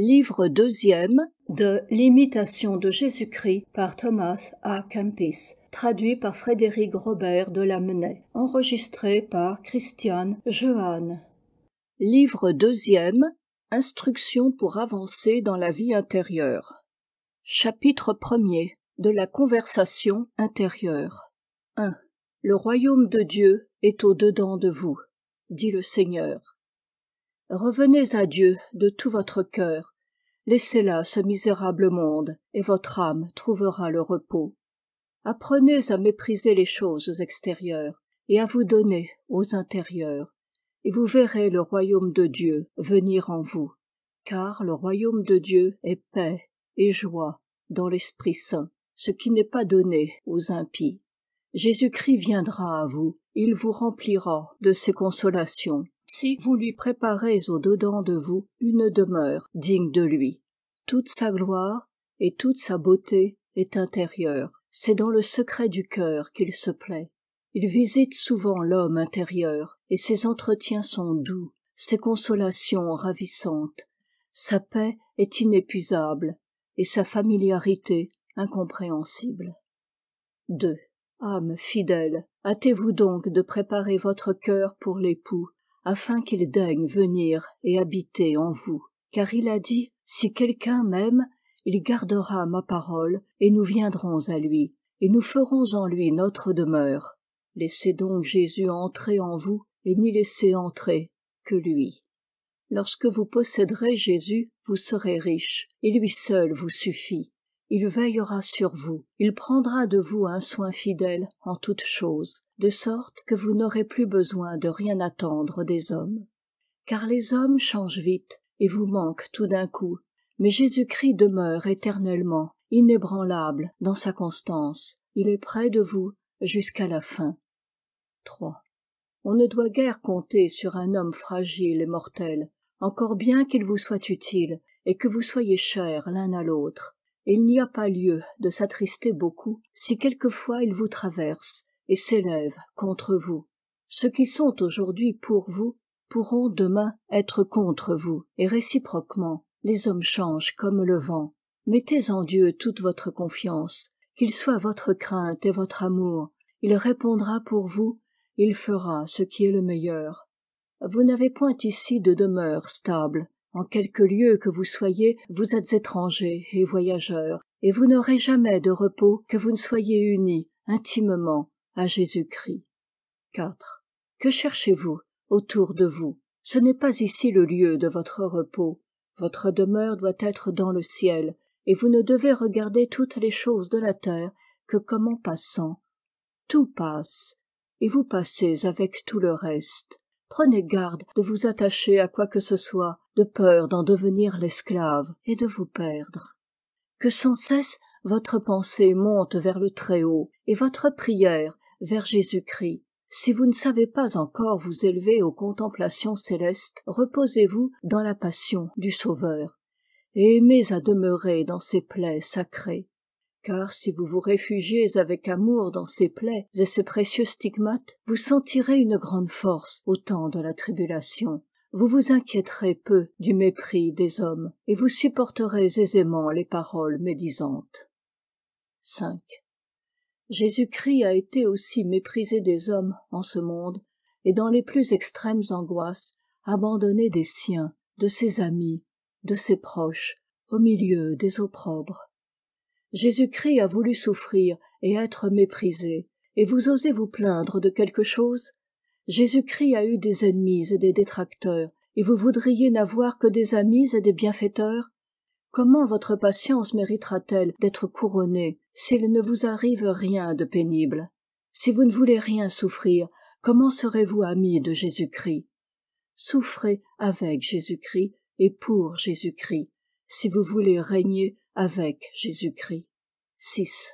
Livre deuxième de l'Imitation de Jésus-Christ par Thomas à Kempis, traduit par Frédéric Robert de Lamennais, enregistré par Christiane Jehanne. Livre deuxième, Instructions pour avancer dans la vie intérieure. Chapitre premier, de la conversation intérieure. 1. Le royaume de Dieu est au-dedans de vous, dit le Seigneur. Revenez à Dieu de tout votre cœur, laissez là ce misérable monde, et votre âme trouvera le repos. Apprenez à mépriser les choses extérieures, et à vous donner aux intérieures, et vous verrez le royaume de Dieu venir en vous, car le royaume de Dieu est paix et joie dans l'Esprit Saint, ce qui n'est pas donné aux impies. Jésus-Christ viendra à vous, il vous remplira de ses consolations, si vous lui préparez au-dedans de vous une demeure digne de lui. Toute sa gloire et toute sa beauté est intérieure, c'est dans le secret du cœur qu'il se plaît. Il visite souvent l'homme intérieur, et ses entretiens sont doux, ses consolations ravissantes. Sa paix est inépuisable, et sa familiarité incompréhensible. 2. Âme fidèle, hâtez-vous donc de préparer votre cœur pour l'époux, afin qu'il daigne venir et habiter en vous. Car il a dit, si quelqu'un m'aime, il gardera ma parole, et nous viendrons à lui, et nous ferons en lui notre demeure. Laissez donc Jésus entrer en vous, et n'y laissez entrer que lui. Lorsque vous posséderez Jésus, vous serez riches, et lui seul vous suffit. Il veillera sur vous, il prendra de vous un soin fidèle en toutes choses, de sorte que vous n'aurez plus besoin de rien attendre des hommes. Car les hommes changent vite et vous manquent tout d'un coup, mais Jésus-Christ demeure éternellement, inébranlable dans sa constance. Il est près de vous jusqu'à la fin. 3. On ne doit guère compter sur un homme fragile et mortel, encore bien qu'il vous soit utile et que vous soyez chers l'un à l'autre. Et il n'y a pas lieu de s'attrister beaucoup si quelquefois il vous traverse et s'élève contre vous. Ceux qui sont aujourd'hui pour vous pourront demain être contre vous, et réciproquement, les hommes changent comme le vent. Mettez en Dieu toute votre confiance, qu'il soit votre crainte et votre amour. Il répondra pour vous, il fera ce qui est le meilleur. Vous n'avez point ici de demeure stable. En quelque lieu que vous soyez, vous êtes étrangers et voyageurs, et vous n'aurez jamais de repos que vous ne soyez unis intimement à Jésus-Christ. 4. Que cherchez-vous autour de vous? Ce n'est pas ici le lieu de votre repos. Votre demeure doit être dans le ciel, et vous ne devez regarder toutes les choses de la terre que comme en passant. Tout passe, et vous passez avec tout le reste. Prenez garde de vous attacher à quoi que ce soit, de peur d'en devenir l'esclave et de vous perdre. Que sans cesse votre pensée monte vers le Très-Haut et votre prière vers Jésus-Christ. Si vous ne savez pas encore vous élever aux contemplations célestes, reposez-vous dans la passion du Sauveur et aimez à demeurer dans ses plaies sacrées. Car si vous vous réfugiez avec amour dans ces plaies et ces précieux stigmates, vous sentirez une grande force au temps de la tribulation. Vous vous inquiéterez peu du mépris des hommes, et vous supporterez aisément les paroles médisantes. 5. Jésus-Christ a été aussi méprisé des hommes en ce monde, et dans les plus extrêmes angoisses, abandonné des siens, de ses amis, de ses proches, au milieu des opprobres. Jésus-Christ a voulu souffrir et être méprisé, et vous osez vous plaindre de quelque chose? Jésus-Christ a eu des ennemis et des détracteurs, et vous voudriez n'avoir que des amis et des bienfaiteurs? Comment votre patience méritera-t-elle d'être couronnée s'il ne vous arrive rien de pénible? Si vous ne voulez rien souffrir, comment serez-vous amis de Jésus-Christ? Souffrez avec Jésus-Christ et pour Jésus-Christ, si vous voulez régner avec Jésus-Christ. 6.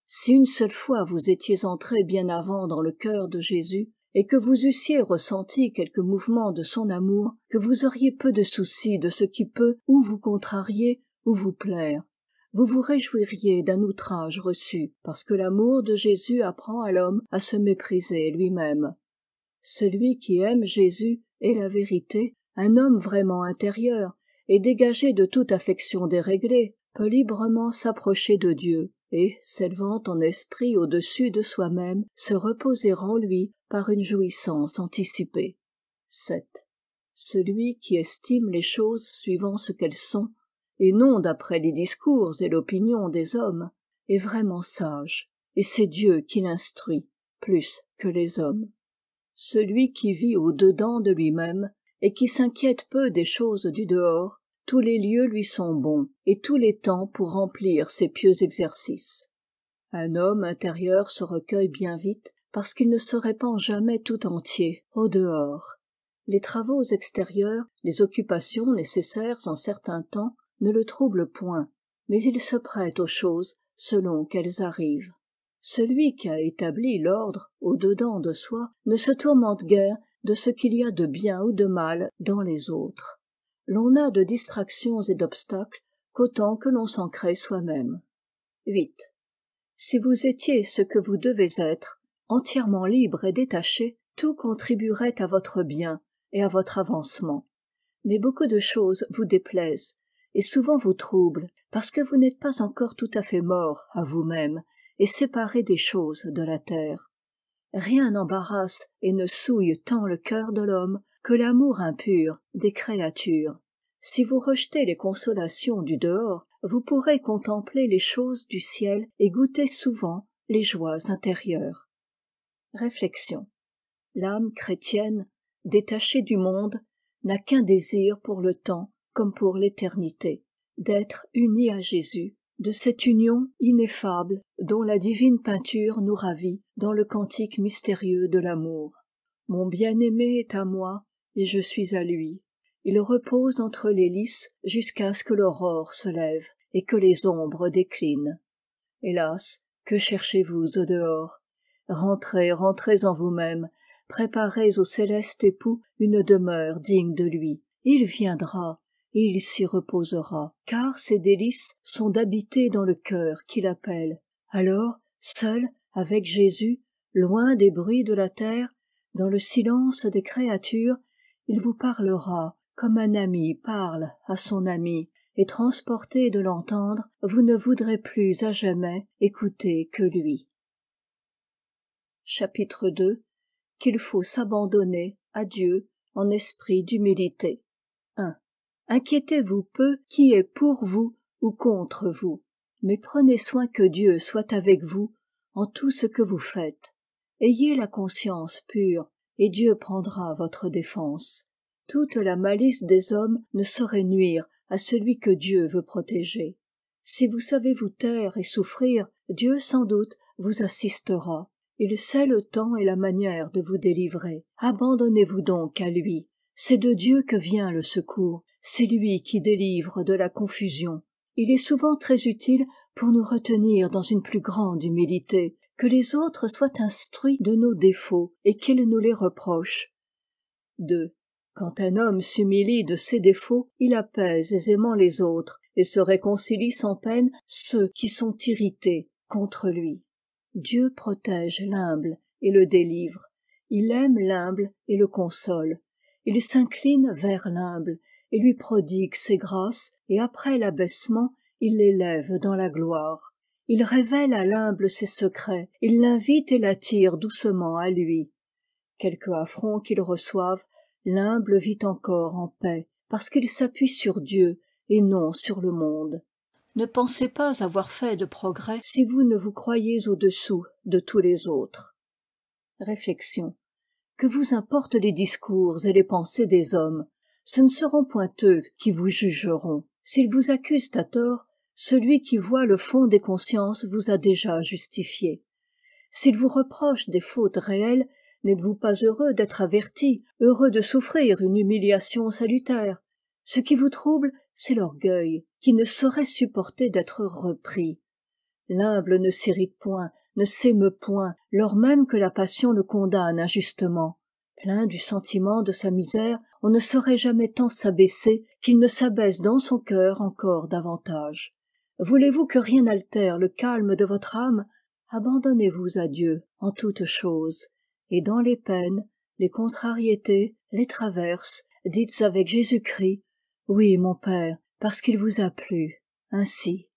Si une seule fois vous étiez entré bien avant dans le cœur de Jésus, et que vous eussiez ressenti quelques mouvements de son amour, que vous auriez peu de soucis de ce qui peut ou vous contrarier ou vous plaire. Vous vous réjouiriez d'un outrage reçu, parce que l'amour de Jésus apprend à l'homme à se mépriser lui-même. Celui qui aime Jésus est la vérité, un homme vraiment intérieur, et dégagé de toute affection déréglée, peut librement s'approcher de Dieu, et, s'élevant en esprit au-dessus de soi-même, se reposer en lui par une jouissance anticipée. 7. Celui qui estime les choses suivant ce qu'elles sont, et non d'après les discours et l'opinion des hommes, est vraiment sage, et c'est Dieu qui l'instruit, plus que les hommes. Celui qui vit au-dedans de lui-même, et qui s'inquiète peu des choses du dehors, tous les lieux lui sont bons, et tous les temps pour remplir ses pieux exercices. Un homme intérieur se recueille bien vite, parce qu'il ne se répand jamais tout entier au dehors. Les travaux extérieurs, les occupations nécessaires en certains temps, ne le troublent point, mais il se prête aux choses selon qu'elles arrivent. Celui qui a établi l'ordre au-dedans de soi ne se tourmente guère de ce qu'il y a de bien ou de mal dans les autres. L'on n'a de distractions et d'obstacles qu'autant que l'on s'en crée soi-même. 8. Si vous étiez ce que vous devez être, entièrement libre et détaché, tout contribuerait à votre bien et à votre avancement. Mais beaucoup de choses vous déplaisent, et souvent vous troublent, parce que vous n'êtes pas encore tout à fait mort à vous-même, et séparé des choses de la terre. Rien n'embarrasse et ne souille tant le cœur de l'homme que l'amour impur des créatures. Si vous rejetez les consolations du dehors, vous pourrez contempler les choses du ciel et goûter souvent les joies intérieures. Réflexion. L'âme chrétienne, détachée du monde, n'a qu'un désir pour le temps comme pour l'éternité, d'être unie à Jésus, de cette union ineffable dont la divine peinture nous ravit dans le cantique mystérieux de l'amour. Mon bien-aimé est à moi et je suis à lui. Il repose entre les lys jusqu'à ce que l'aurore se lève et que les ombres déclinent. Hélas, que cherchez-vous au dehors? Rentrez, rentrez en vous-même, préparez au céleste époux une demeure digne de lui. Il viendra, et il s'y reposera, car ses délices sont d'habiter dans le cœur qui l'appelle. Alors, seul, avec Jésus, loin des bruits de la terre, dans le silence des créatures, il vous parlera comme un ami parle à son ami, et transporté de l'entendre, vous ne voudrez plus à jamais écouter que lui. Chapitre 2. Qu'il faut s'abandonner à Dieu en esprit d'humilité. 1. Inquiétez-vous peu qui est pour vous ou contre vous, mais prenez soin que Dieu soit avec vous en tout ce que vous faites. Ayez la conscience pure, et Dieu prendra votre défense. Toute la malice des hommes ne saurait nuire à celui que Dieu veut protéger. Si vous savez vous taire et souffrir, Dieu sans doute vous assistera. Il sait le temps et la manière de vous délivrer. Abandonnez-vous donc à lui. C'est de Dieu que vient le secours. C'est lui qui délivre de la confusion. Il est souvent très utile pour nous retenir dans une plus grande humilité, que les autres soient instruits de nos défauts et qu'ils nous les reprochent. 2. Quand un homme s'humilie de ses défauts, il apaise aisément les autres et se réconcilie sans peine ceux qui sont irrités contre lui. Dieu protège l'humble et le délivre. Il aime l'humble et le console. Il s'incline vers l'humble et lui prodigue ses grâces, et après l'abaissement, il l'élève dans la gloire. Il révèle à l'humble ses secrets, il l'invite et l'attire doucement à lui. Quelque affront qu'il reçoive, l'humble vit encore en paix, parce qu'il s'appuie sur Dieu et non sur le monde. Ne pensez pas avoir fait de progrès si vous ne vous croyez au-dessous de tous les autres. Réflexion. Que vous importent les discours et les pensées des hommes? Ce ne seront point eux qui vous jugeront. S'ils vous accusent à tort, celui qui voit le fond des consciences vous a déjà justifié. S'ils vous reprochent des fautes réelles, n'êtes-vous pas heureux d'être averti, heureux de souffrir une humiliation salutaire? Ce qui vous trouble, c'est l'orgueil, qui ne saurait supporter d'être repris. L'humble ne s'irrite point, ne s'émeut point, lors même que la passion le condamne injustement. Plein du sentiment de sa misère, on ne saurait jamais tant s'abaisser qu'il ne s'abaisse dans son cœur encore davantage. Voulez-vous que rien n'altère le calme de votre âme? Abandonnez-vous à Dieu en toutes choses, et dans les peines, les contrariétés, les traverses, dites avec Jésus-Christ, Oui, mon père, parce qu'il vous a plu. Ainsi.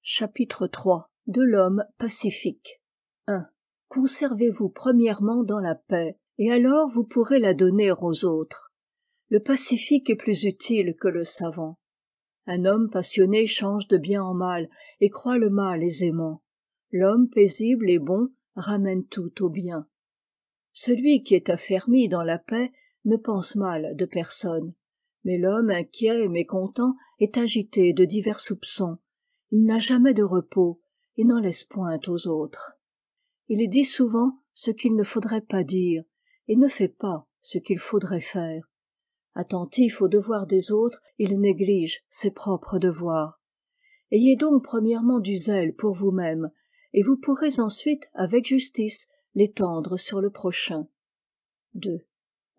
Chapitre 3. De l'homme pacifique. 1. Conservez-vous premièrement dans la paix, et alors vous pourrez la donner aux autres. Le pacifique est plus utile que le savant. Un homme passionné change de bien en mal et croit le mal aisément. L'homme paisible et bon ramène tout au bien. Celui qui est affermi dans la paix ne pense mal de personne. Mais l'homme inquiet et mécontent est agité de divers soupçons. Il n'a jamais de repos et n'en laisse point aux autres. Il dit souvent ce qu'il ne faudrait pas dire et ne fait pas ce qu'il faudrait faire. Attentif aux devoirs des autres, il néglige ses propres devoirs. Ayez donc premièrement du zèle pour vous-même, et vous pourrez ensuite, avec justice, l'étendre sur le prochain. 2.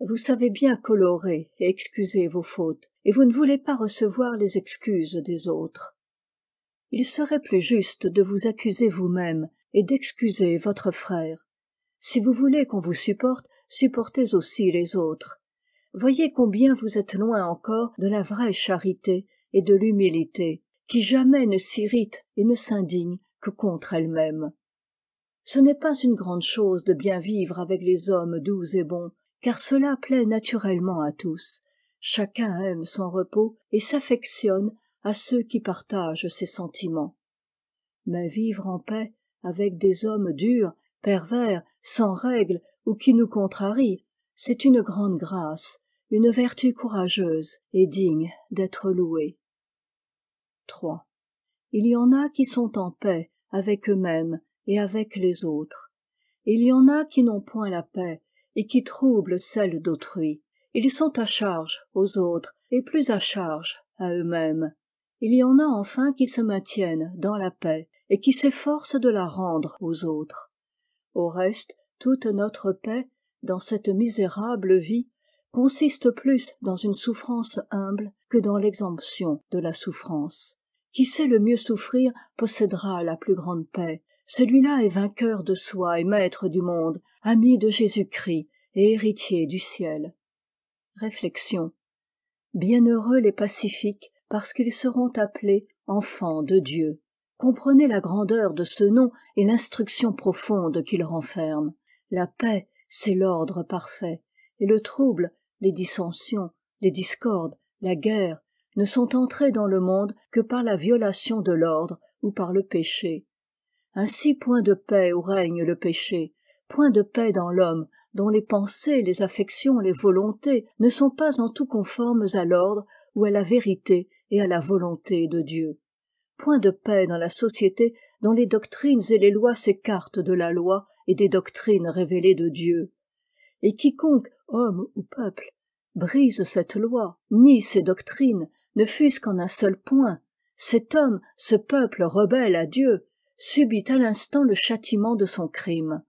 Vous savez bien colorer et excuser vos fautes, et vous ne voulez pas recevoir les excuses des autres. Il serait plus juste de vous accuser vous-même et d'excuser votre frère. Si vous voulez qu'on vous supporte, supportez aussi les autres. Voyez combien vous êtes loin encore de la vraie charité et de l'humilité, qui jamais ne s'irrite et ne s'indigne que contre elle-même. Ce n'est pas une grande chose de bien vivre avec les hommes doux et bons, car cela plaît naturellement à tous. Chacun aime son repos et s'affectionne à ceux qui partagent ses sentiments. Mais vivre en paix avec des hommes durs, pervers, sans règles ou qui nous contrarient, c'est une grande grâce, une vertu courageuse et digne d'être louée. 3. Il y en a qui sont en paix avec eux-mêmes et avec les autres. Il y en a qui n'ont point la paix et qui troublent celle d'autrui. Ils sont à charge aux autres et plus à charge à eux-mêmes. Il y en a enfin qui se maintiennent dans la paix et qui s'efforcent de la rendre aux autres. Au reste, toute notre paix, dans cette misérable vie, consiste plus dans une souffrance humble que dans l'exemption de la souffrance. Qui sait le mieux souffrir possédera la plus grande paix. Celui-là est vainqueur de soi et maître du monde, ami de Jésus-Christ et héritier du ciel. Réflexion. Bienheureux les pacifiques, parce qu'ils seront appelés enfants de Dieu. Comprenez la grandeur de ce nom et l'instruction profonde qu'il renferme. La paix, c'est l'ordre parfait, et le trouble, les dissensions, les discordes, la guerre, ne sont entrés dans le monde que par la violation de l'ordre ou par le péché. Ainsi point de paix où règne le péché, point de paix dans l'homme dont les pensées, les affections, les volontés ne sont pas en tout conformes à l'ordre ou à la vérité et à la volonté de Dieu. Point de paix dans la société dont les doctrines et les lois s'écartent de la loi et des doctrines révélées de Dieu. Et quiconque, homme ou peuple, brise cette loi, nie ces doctrines, ne fût-ce qu'en un seul point, cet homme, ce peuple rebelle à Dieu, subit à l'instant le châtiment de son crime.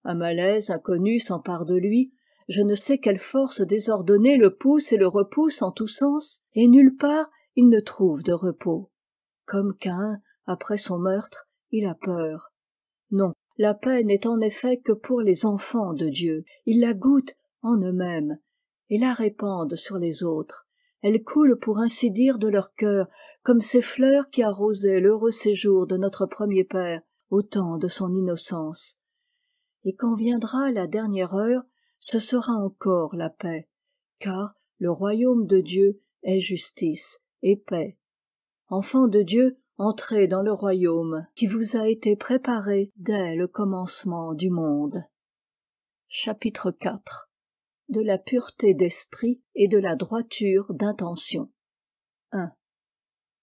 Un malaise inconnu s'empare de lui, je ne sais quelle force désordonnée le pousse et le repousse en tous sens, et nulle part il ne trouve de repos. Comme Caïn, après son meurtre, il a peur. Non, la paix n'est en effet que pour les enfants de Dieu. Ils la goûtent en eux-mêmes et la répandent sur les autres. Elle coule pour ainsi dire de leur cœur, comme ces fleurs qui arrosaient l'heureux séjour de notre premier père au temps de son innocence. Et quand viendra la dernière heure, ce sera encore la paix, car le royaume de Dieu est justice et paix. Enfants de Dieu, entrez dans le royaume qui vous a été préparé dès le commencement du monde. Chapitre 4. De la pureté d'esprit et de la droiture d'intention. 1.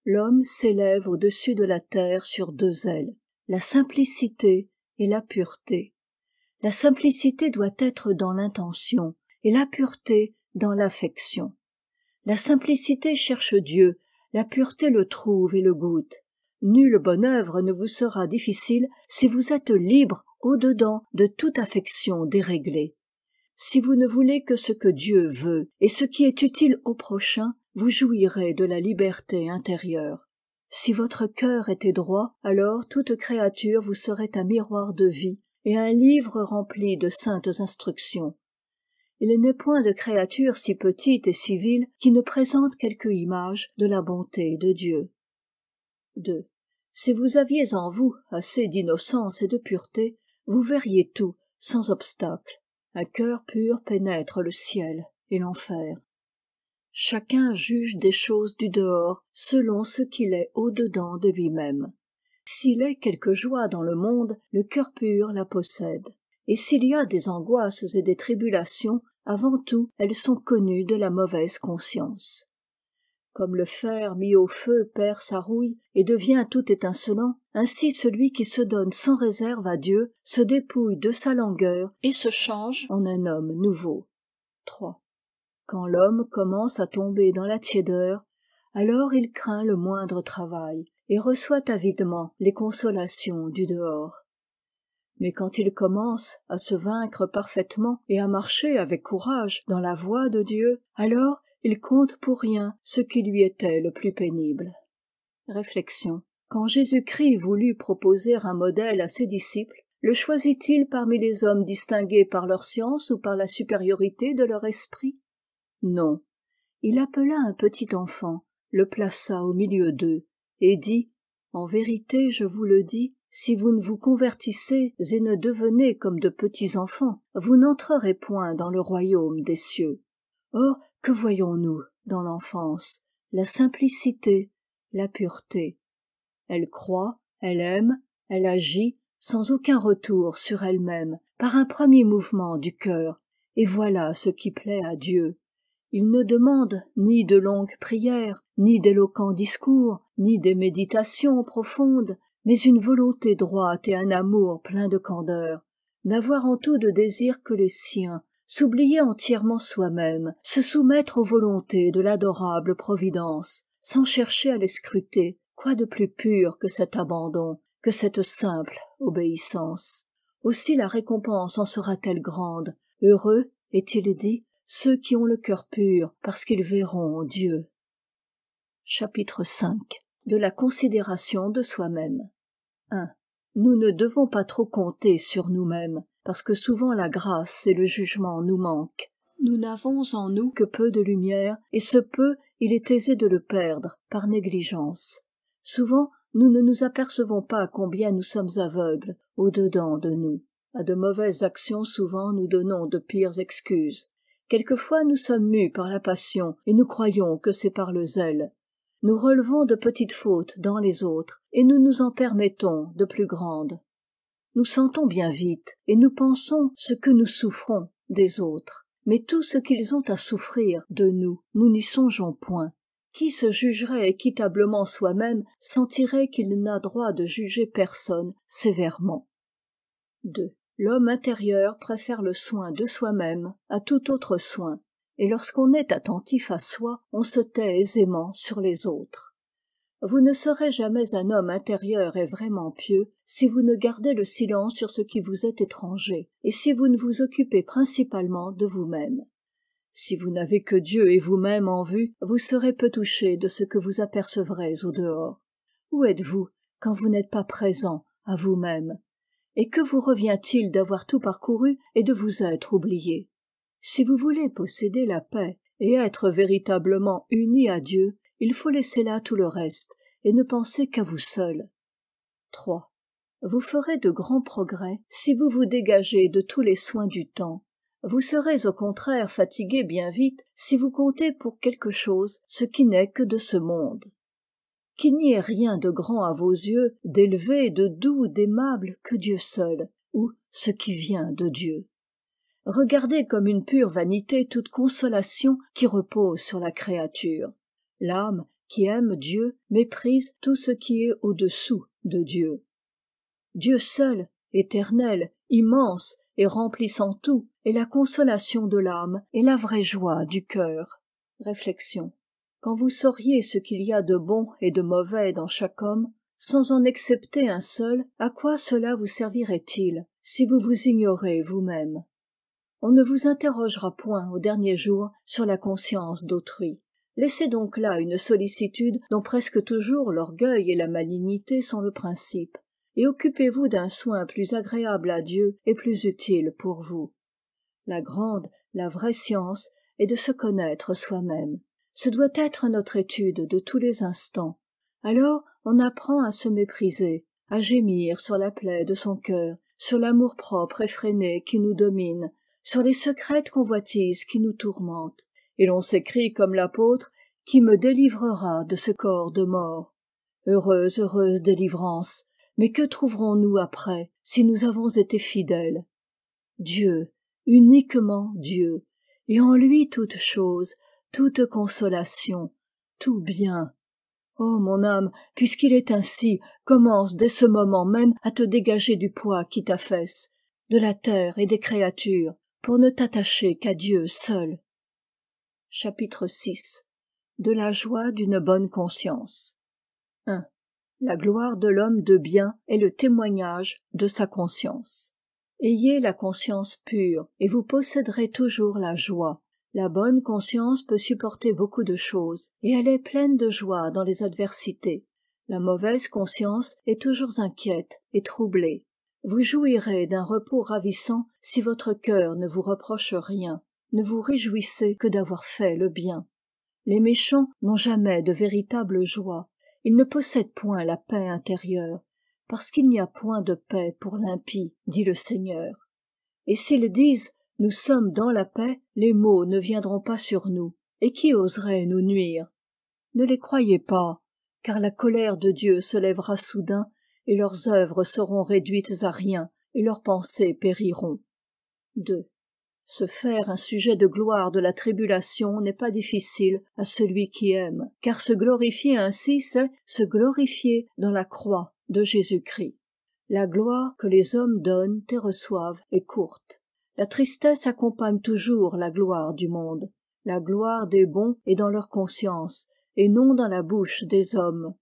L'homme s'élève au-dessus de la terre sur deux ailes, la simplicité et la pureté. La simplicité doit être dans l'intention et la pureté dans l'affection. La simplicité cherche Dieu, la pureté le trouve et le goûte. Nulle bonne œuvre ne vous sera difficile si vous êtes libre au-dedans de toute affection déréglée. Si vous ne voulez que ce que Dieu veut et ce qui est utile au prochain, vous jouirez de la liberté intérieure. Si votre cœur était droit, alors toute créature vous serait un miroir de vie et un livre rempli de saintes instructions. Il n'est point de créature si petite et si vile qui ne présente quelque image de la bonté de Dieu. 2. Si vous aviez en vous assez d'innocence et de pureté, vous verriez tout sans obstacle. Un cœur pur pénètre le ciel et l'enfer. Chacun juge des choses du dehors selon ce qu'il est au-dedans de lui-même. S'il est quelque joie dans le monde, le cœur pur la possède. Et s'il y a des angoisses et des tribulations, avant tout, elles sont connues de la mauvaise conscience. Comme le fer mis au feu perd sa rouille et devient tout étincelant, ainsi celui qui se donne sans réserve à Dieu se dépouille de sa langueur et se change en un homme nouveau. 3. Quand l'homme commence à tomber dans la tiédeur, alors il craint le moindre travail et reçoit avidement les consolations du dehors. Mais quand il commence à se vaincre parfaitement et à marcher avec courage dans la voie de Dieu, alors il compte pour rien ce qui lui était le plus pénible. Réflexion. Quand Jésus-Christ voulut proposer un modèle à ses disciples, le choisit-il parmi les hommes distingués par leur science ou par la supériorité de leur esprit? Non. Il appela un petit enfant, le plaça au milieu d'eux, et dit « En vérité, je vous le dis, si vous ne vous convertissez et ne devenez comme de petits enfants, vous n'entrerez point dans le royaume des cieux. » Or, que voyons-nous dans l'enfance? La simplicité, la pureté. Elle croit, elle aime, elle agit, sans aucun retour sur elle-même, par un premier mouvement du cœur, et voilà ce qui plaît à Dieu. Il ne demande ni de longues prières, ni d'éloquents discours, ni des méditations profondes, mais une volonté droite et un amour plein de candeur, n'avoir en tout de désir que les siens, s'oublier entièrement soi-même, se soumettre aux volontés de l'adorable Providence, sans chercher à les scruter, quoi de plus pur que cet abandon, que cette simple obéissance. Aussi la récompense en sera-t-elle grande. Heureux, est-il dit, ceux qui ont le cœur pur, parce qu'ils verront Dieu. Chapitre 5. De la considération de soi-même. 1. Nous ne devons pas trop compter sur nous-mêmes, parce que souvent la grâce et le jugement nous manquent. Nous n'avons en nous que peu de lumière, et ce peu, il est aisé de le perdre par négligence. Souvent, nous ne nous apercevons pas combien nous sommes aveugles au-dedans de nous. À de mauvaises actions, souvent, nous donnons de pires excuses. Quelquefois, nous sommes mus par la passion, et nous croyons que c'est par le zèle. Nous relevons de petites fautes dans les autres, et nous nous en permettons de plus grandes. Nous sentons bien vite, et nous pensons ce que nous souffrons des autres. Mais tout ce qu'ils ont à souffrir de nous, nous n'y songeons point. Qui se jugerait équitablement soi-même sentirait qu'il n'a droit de juger personne sévèrement. 2. L'homme intérieur préfère le soin de soi-même à tout autre soin, et lorsqu'on est attentif à soi, on se tait aisément sur les autres. Vous ne serez jamais un homme intérieur et vraiment pieux si vous ne gardez le silence sur ce qui vous est étranger, et si vous ne vous occupez principalement de vous-même. Si vous n'avez que Dieu et vous-même en vue, vous serez peu touché de ce que vous apercevrez au dehors. Où êtes-vous quand vous n'êtes pas présent à vous-même? Et que vous revient-il d'avoir tout parcouru et de vous être oublié? Si vous voulez posséder la paix et être véritablement uni à Dieu, il faut laisser là tout le reste et ne penser qu'à vous seul. 3. Vous ferez de grands progrès si vous vous dégagez de tous les soins du temps. Vous serez au contraire fatigué bien vite si vous comptez pour quelque chose ce qui n'est que de ce monde. Qu'il n'y ait rien de grand à vos yeux, d'élevé, de doux, d'aimable que Dieu seul, ou ce qui vient de Dieu. Regardez comme une pure vanité toute consolation qui repose sur la créature. L'âme qui aime Dieu méprise tout ce qui est au-dessous de Dieu. Dieu seul, éternel, immense et remplissant tout, est la consolation de l'âme et la vraie joie du cœur. Réflexion. Quand vous sauriez ce qu'il y a de bon et de mauvais dans chaque homme, sans en excepter un seul, à quoi cela vous servirait-il si vous vous ignorez vous-même? On ne vous interrogera point au dernier jour sur la conscience d'autrui. Laissez donc là une sollicitude dont presque toujours l'orgueil et la malignité sont le principe, et occupez-vous d'un soin plus agréable à Dieu et plus utile pour vous. La grande, La vraie science est de se connaître soi-même. Ce doit être notre étude de tous les instants. Alors on apprend à se mépriser, à gémir sur la plaie de son cœur, sur l'amour-propre effréné qui nous domine, sur les secrètes convoitises qui nous tourmentent. Et l'on s'écrie comme l'apôtre, « Qui me délivrera de ce corps de mort ?» Heureuse, heureuse délivrance, mais que trouverons-nous après, si nous avons été fidèles? Dieu, uniquement Dieu, et en lui toute chose, toute consolation, tout bien. Oh mon âme, puisqu'il est ainsi, commence dès ce moment même à te dégager du poids qui t'affaisse, de la terre et des créatures, pour ne t'attacher qu'à Dieu seul. Chapitre 6. De la joie d'une bonne conscience. 1. La gloire de l'homme de bien est le témoignage de sa conscience. Ayez la conscience pure, et vous posséderez toujours la joie. La bonne conscience peut supporter beaucoup de choses, et elle est pleine de joie dans les adversités. La mauvaise conscience est toujours inquiète et troublée. Vous jouirez d'un repos ravissant si votre cœur ne vous reproche rien. Ne vous réjouissez que d'avoir fait le bien. Les méchants n'ont jamais de véritable joie. Ils ne possèdent point la paix intérieure, parce qu'il n'y a point de paix pour l'impie, dit le Seigneur. Et s'ils disent « Nous sommes dans la paix », les maux ne viendront pas sur nous. Et qui oserait nous nuire? Ne les croyez pas, car la colère de Dieu se lèvera soudain, et leurs œuvres seront réduites à rien, et leurs pensées périront. 2. Se faire un sujet de gloire de la tribulation n'est pas difficile à celui qui aime, car se glorifier ainsi, c'est se glorifier dans la croix de Jésus-Christ. La gloire que les hommes donnent et reçoivent est courte. La tristesse accompagne toujours la gloire du monde. La gloire des bons est dans leur conscience, et non dans la bouche des hommes.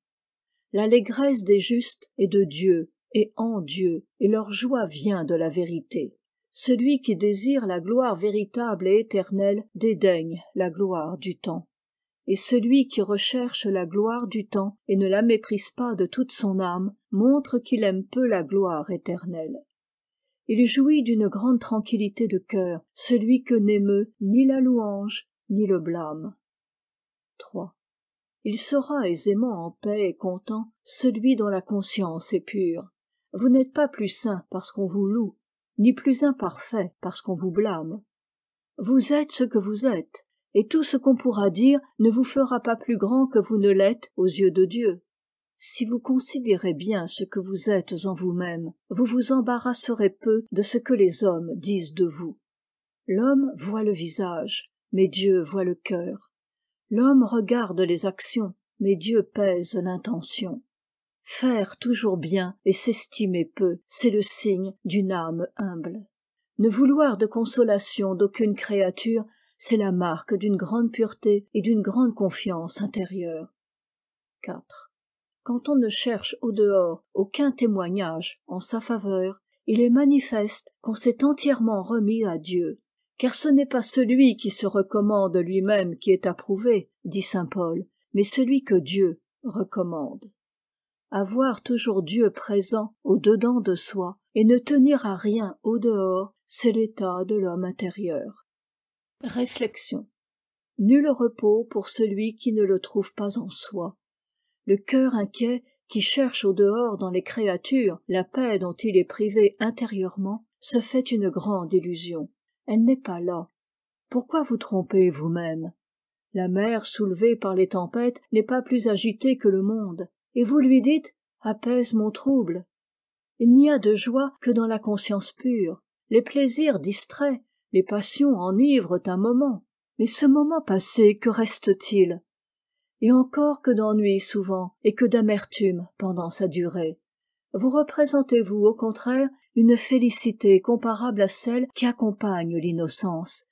L'allégresse des justes est de Dieu et en Dieu, et leur joie vient de la vérité. Celui qui désire la gloire véritable et éternelle dédaigne la gloire du temps. Et celui qui recherche la gloire du temps et ne la méprise pas de toute son âme montre qu'il aime peu la gloire éternelle. Il jouit d'une grande tranquillité de cœur, celui que n'émeut ni la louange ni le blâme. 3. Il sera aisément en paix et content celui dont la conscience est pure. Vous n'êtes pas plus saint parce qu'on vous loue, ni plus imparfait parce qu'on vous blâme. Vous êtes ce que vous êtes, et tout ce qu'on pourra dire ne vous fera pas plus grand que vous ne l'êtes aux yeux de Dieu. Si vous considérez bien ce que vous êtes en vous-même, vous vous embarrasserez peu de ce que les hommes disent de vous. L'homme voit le visage, mais Dieu voit le cœur. L'homme regarde les actions, mais Dieu pèse l'intention. Faire toujours bien et s'estimer peu, c'est le signe d'une âme humble. Ne vouloir de consolation d'aucune créature, c'est la marque d'une grande pureté et d'une grande confiance intérieure. 4. Quand on ne cherche au dehors aucun témoignage en sa faveur, il est manifeste qu'on s'est entièrement remis à Dieu. Car ce n'est pas celui qui se recommande lui-même qui est approuvé, dit saint Paul, mais celui que Dieu recommande. Avoir toujours Dieu présent au-dedans de soi et ne tenir à rien au dehors, c'est l'état de l'homme intérieur. Réflexion. Nul repos pour celui qui ne le trouve pas en soi. Le cœur inquiet qui cherche au dehors dans les créatures la paix dont il est privé intérieurement se fait une grande illusion. Elle n'est pas là. Pourquoi vous tromper vous-même? La mer soulevée par les tempêtes n'est pas plus agitée que le monde. Et vous lui dites « apaise mon trouble ». Il n'y a de joie que dans la conscience pure. Les plaisirs distraient, les passions enivrent un moment. Mais ce moment passé, que reste-t-il? Et encore que d'ennui souvent, et que d'amertume pendant sa durée. Vous représentez-vous, au contraire, une félicité comparable à celle qui accompagne l'innocence,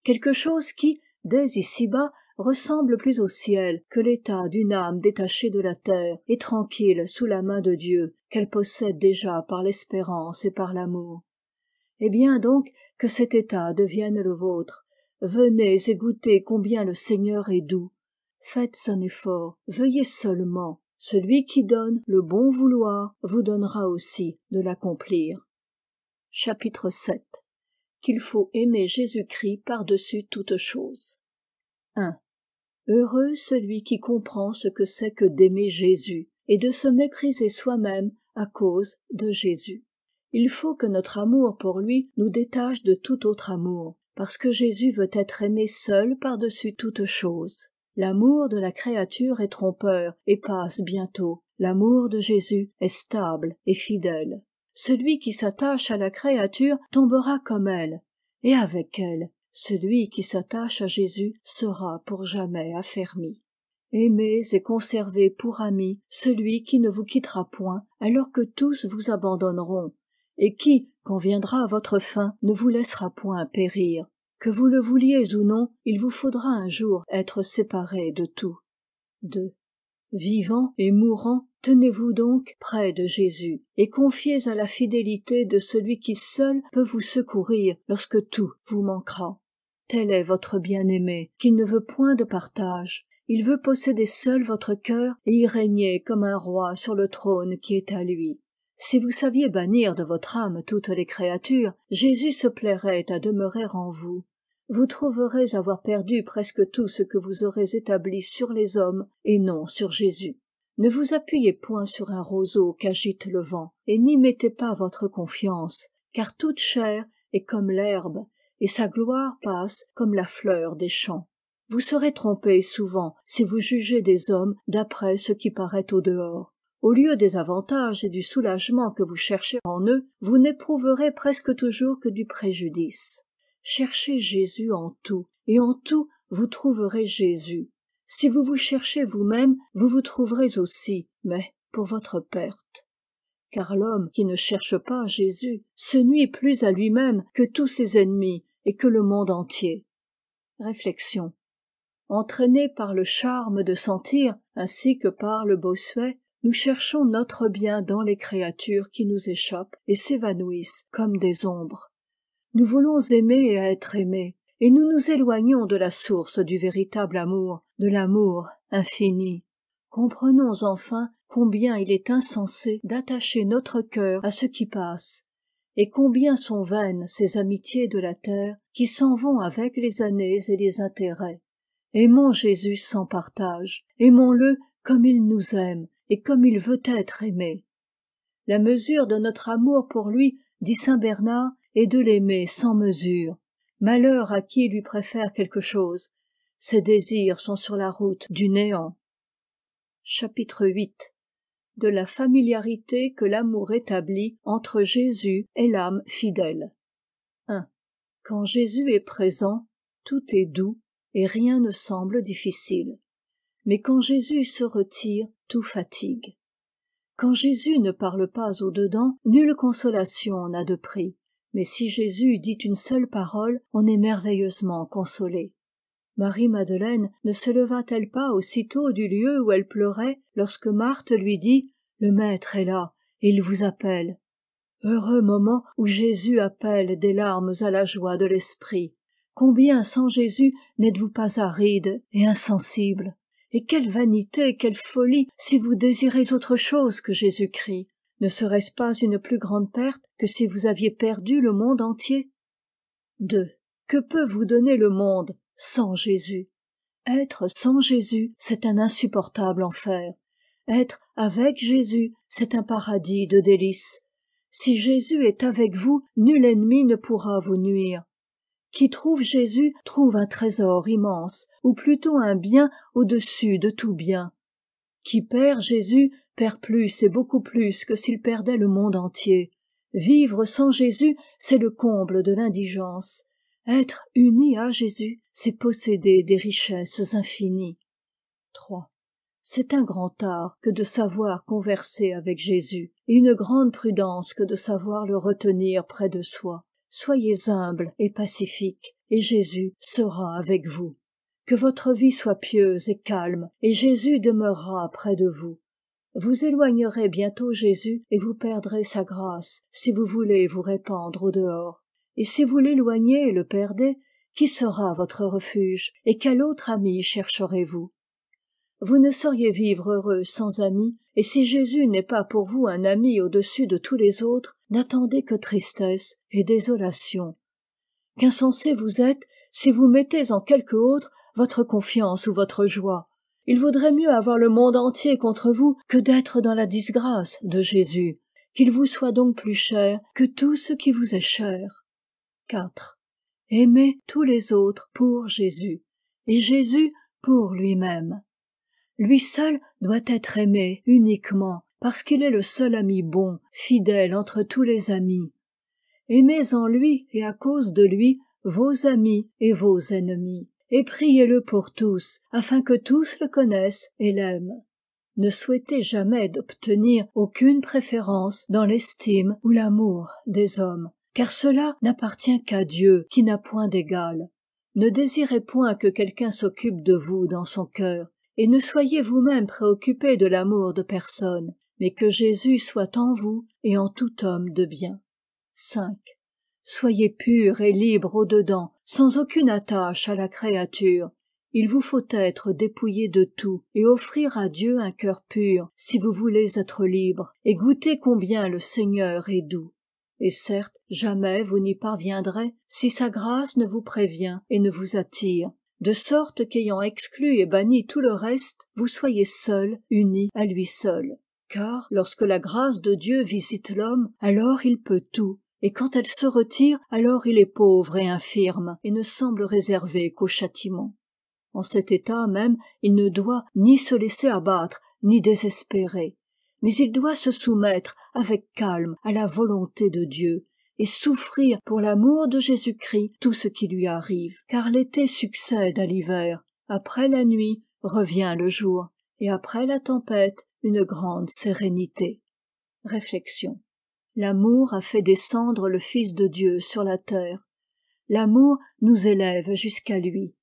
quelque chose qui, dès ici-bas, ressemble plus au ciel que l'état d'une âme détachée de la terre et tranquille sous la main de Dieu qu'elle possède déjà par l'espérance et par l'amour. Eh bien donc, que cet état devienne le vôtre. Venez et goûtez combien le Seigneur est doux. Faites un effort, veuillez seulement. Celui qui donne le bon vouloir vous donnera aussi de l'accomplir. Chapitre 7. qu'il faut aimer Jésus-Christ par-dessus toute chose. 1. Heureux celui qui comprend ce que c'est que d'aimer Jésus et de se mépriser soi-même à cause de Jésus. Il faut que notre amour pour lui nous détache de tout autre amour, parce que Jésus veut être aimé seul par-dessus toute chose. L'amour de la créature est trompeur et passe bientôt. L'amour de Jésus est stable et fidèle. Celui qui s'attache à la créature tombera comme elle, et avec elle, celui qui s'attache à Jésus sera pour jamais affermi. Aimez et conservez pour ami celui qui ne vous quittera point, alors que tous vous abandonneront, et qui, quand viendra votre fin, ne vous laissera point périr. Que vous le vouliez ou non, il vous faudra un jour être séparés de tout. 2. Vivant et mourant, tenez-vous donc près de Jésus, et confiez à la fidélité de celui qui seul peut vous secourir lorsque tout vous manquera. Tel est votre bien-aimé, qui ne veut point de partage. Il veut posséder seul votre cœur et y régner comme un roi sur le trône qui est à lui. Si vous saviez bannir de votre âme toutes les créatures, Jésus se plairait à demeurer en vous. Vous trouverez avoir perdu presque tout ce que vous aurez établi sur les hommes et non sur Jésus. Ne vous appuyez point sur un roseau qu'agite le vent, et n'y mettez pas votre confiance, car toute chair est comme l'herbe, et sa gloire passe comme la fleur des champs. Vous serez trompés souvent si vous jugez des hommes d'après ce qui paraît au dehors. Au lieu des avantages et du soulagement que vous cherchez en eux, vous n'éprouverez presque toujours que du préjudice. Cherchez Jésus en tout, et en tout vous trouverez Jésus. Si vous vous cherchez vous-même, vous vous trouverez aussi, mais pour votre perte. Car l'homme qui ne cherche pas Jésus se nuit plus à lui-même que tous ses ennemis et que le monde entier. Réflexion. Entraînés par le charme de sentir, ainsi que par le Bossuet, nous cherchons notre bien dans les créatures qui nous échappent et s'évanouissent comme des ombres. Nous voulons aimer et être aimés, et nous nous éloignons de la source du véritable amour, de l'amour infini. Comprenons enfin combien il est insensé d'attacher notre cœur à ce qui passe, et combien sont vaines ces amitiés de la terre qui s'en vont avec les années et les intérêts. Aimons Jésus sans partage, aimons-le comme il nous aime et comme il veut être aimé. La mesure de notre amour pour lui, dit saint Bernard, est de l'aimer sans mesure. Malheur à qui lui préfère quelque chose. Ses désirs sont sur la route du néant. Chapitre 8. De la familiarité que l'amour établit entre Jésus et l'âme fidèle. 1. Quand Jésus est présent, tout est doux et rien ne semble difficile. Mais quand Jésus se retire, tout fatigue. Quand Jésus ne parle pas au-dedans, nulle consolation n'a de prix. Mais si Jésus dit une seule parole, on est merveilleusement consolé. Marie-Madeleine ne se leva-t-elle pas aussitôt du lieu où elle pleurait lorsque Marthe lui dit « Le Maître est là, et il vous appelle ». Heureux moment où Jésus appelle des larmes à la joie de l'esprit. Combien sans Jésus n'êtes-vous pas aride et insensible? Et quelle vanité, quelle folie si vous désirez autre chose que Jésus-Christ. Ne serait-ce pas une plus grande perte que si vous aviez perdu le monde entier? 2. Que peut vous donner le monde sans Jésus? Être sans Jésus, c'est un insupportable enfer. Être avec Jésus, c'est un paradis de délices. Si Jésus est avec vous, nul ennemi ne pourra vous nuire. Qui trouve Jésus trouve un trésor immense, ou plutôt un bien au-dessus de tout bien. Qui perd Jésus perd plus et beaucoup plus que s'il perdait le monde entier. Vivre sans Jésus, c'est le comble de l'indigence. Être uni à Jésus, c'est posséder des richesses infinies. 3. C'est un grand art que de savoir converser avec Jésus, et une grande prudence que de savoir le retenir près de soi. Soyez humbles et pacifiques, et Jésus sera avec vous. Que votre vie soit pieuse et calme, et Jésus demeurera près de vous. Vous éloignerez bientôt Jésus, et vous perdrez sa grâce, si vous voulez vous répandre au dehors. Et si vous l'éloignez et le perdez, qui sera votre refuge, et quel autre ami chercherez-vous? Vous ne sauriez vivre heureux sans amis, et si Jésus n'est pas pour vous un ami au-dessus de tous les autres, n'attendez que tristesse et désolation. Qu'insensé vous êtes si vous mettez en quelque autre votre confiance ou votre joie. Il vaudrait mieux avoir le monde entier contre vous que d'être dans la disgrâce de Jésus. Qu'il vous soit donc plus cher que tout ce qui vous est cher. 4. Aimez tous les autres pour Jésus, et Jésus pour lui-même. Lui seul doit être aimé uniquement, parce qu'il est le seul ami bon, fidèle entre tous les amis. Aimez en lui et à cause de lui vos amis et vos ennemis, et priez-le pour tous, afin que tous le connaissent et l'aiment. Ne souhaitez jamais d'obtenir aucune préférence dans l'estime ou l'amour des hommes, car cela n'appartient qu'à Dieu qui n'a point d'égal. Ne désirez point que quelqu'un s'occupe de vous dans son cœur, et ne soyez vous-même préoccupés de l'amour de personne, mais que Jésus soit en vous et en tout homme de bien. 5. Soyez purs et libres au-dedans, sans aucune attache à la créature. Il vous faut être dépouillés de tout et offrir à Dieu un cœur pur si vous voulez être libres et goûter combien le Seigneur est doux. Et certes, jamais vous n'y parviendrez si sa grâce ne vous prévient et ne vous attire, de sorte qu'ayant exclu et banni tout le reste, vous soyez seuls, unis à lui seul. Car lorsque la grâce de Dieu visite l'homme, alors il peut tout, et quand elle se retire, alors il est pauvre et infirme, et ne semble réservé qu'au châtiment. En cet état même, il ne doit ni se laisser abattre, ni désespérer, mais il doit se soumettre avec calme à la volonté de Dieu, et souffrir pour l'amour de Jésus-Christ tout ce qui lui arrive, car l'été succède à l'hiver, après la nuit revient le jour, et après la tempête une grande sérénité. Réflexion. L'amour a fait descendre le Fils de Dieu sur la terre. L'amour nous élève jusqu'à lui.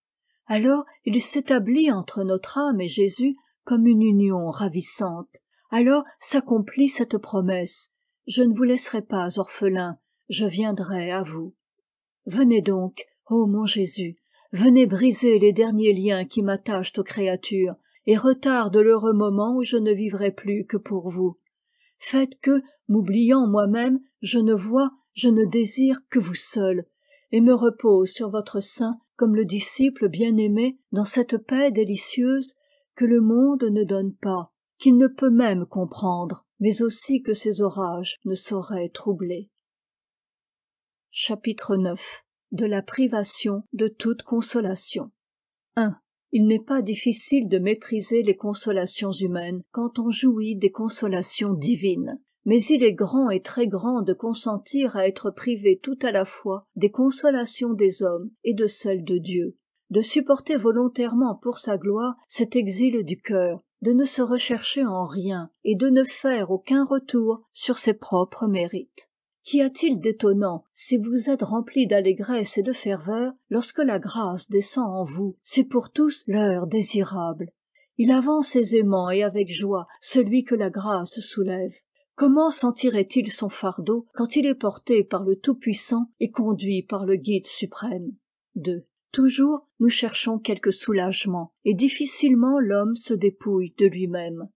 Alors il s'établit entre notre âme et Jésus comme une union ravissante. Alors s'accomplit cette promesse: je ne vous laisserai pas orphelins, je viendrai à vous. Venez donc, ô mon Jésus, venez briser les derniers liens qui m'attachent aux créatures et retardent l'heureux moment où je ne vivrai plus que pour vous. Faites que, m'oubliant moi-même, je ne vois, je ne désire que vous seul, et me repose sur votre sein comme le disciple bien-aimé dans cette paix délicieuse que le monde ne donne pas, qu'il ne peut même comprendre, mais aussi que ses orages ne sauraient troubler. Chapitre 9. De la privation de toute consolation. 1. Il n'est pas difficile de mépriser les consolations humaines quand on jouit des consolations divines. Mais il est grand et très grand de consentir à être privé tout à la fois des consolations des hommes et de celles de Dieu, de supporter volontairement pour sa gloire cet exil du cœur, de ne se rechercher en rien et de ne faire aucun retour sur ses propres mérites. Qu'y a-t-il d'étonnant si vous êtes remplis d'allégresse et de ferveur lorsque la grâce descend en vous? C'est pour tous l'heure désirable. Il avance aisément et avec joie celui que la grâce soulève. Comment sentirait-il son fardeau quand il est porté par le Tout-Puissant et conduit par le Guide suprême? 2. Toujours nous cherchons quelque soulagement, et difficilement l'homme se dépouille de lui-même.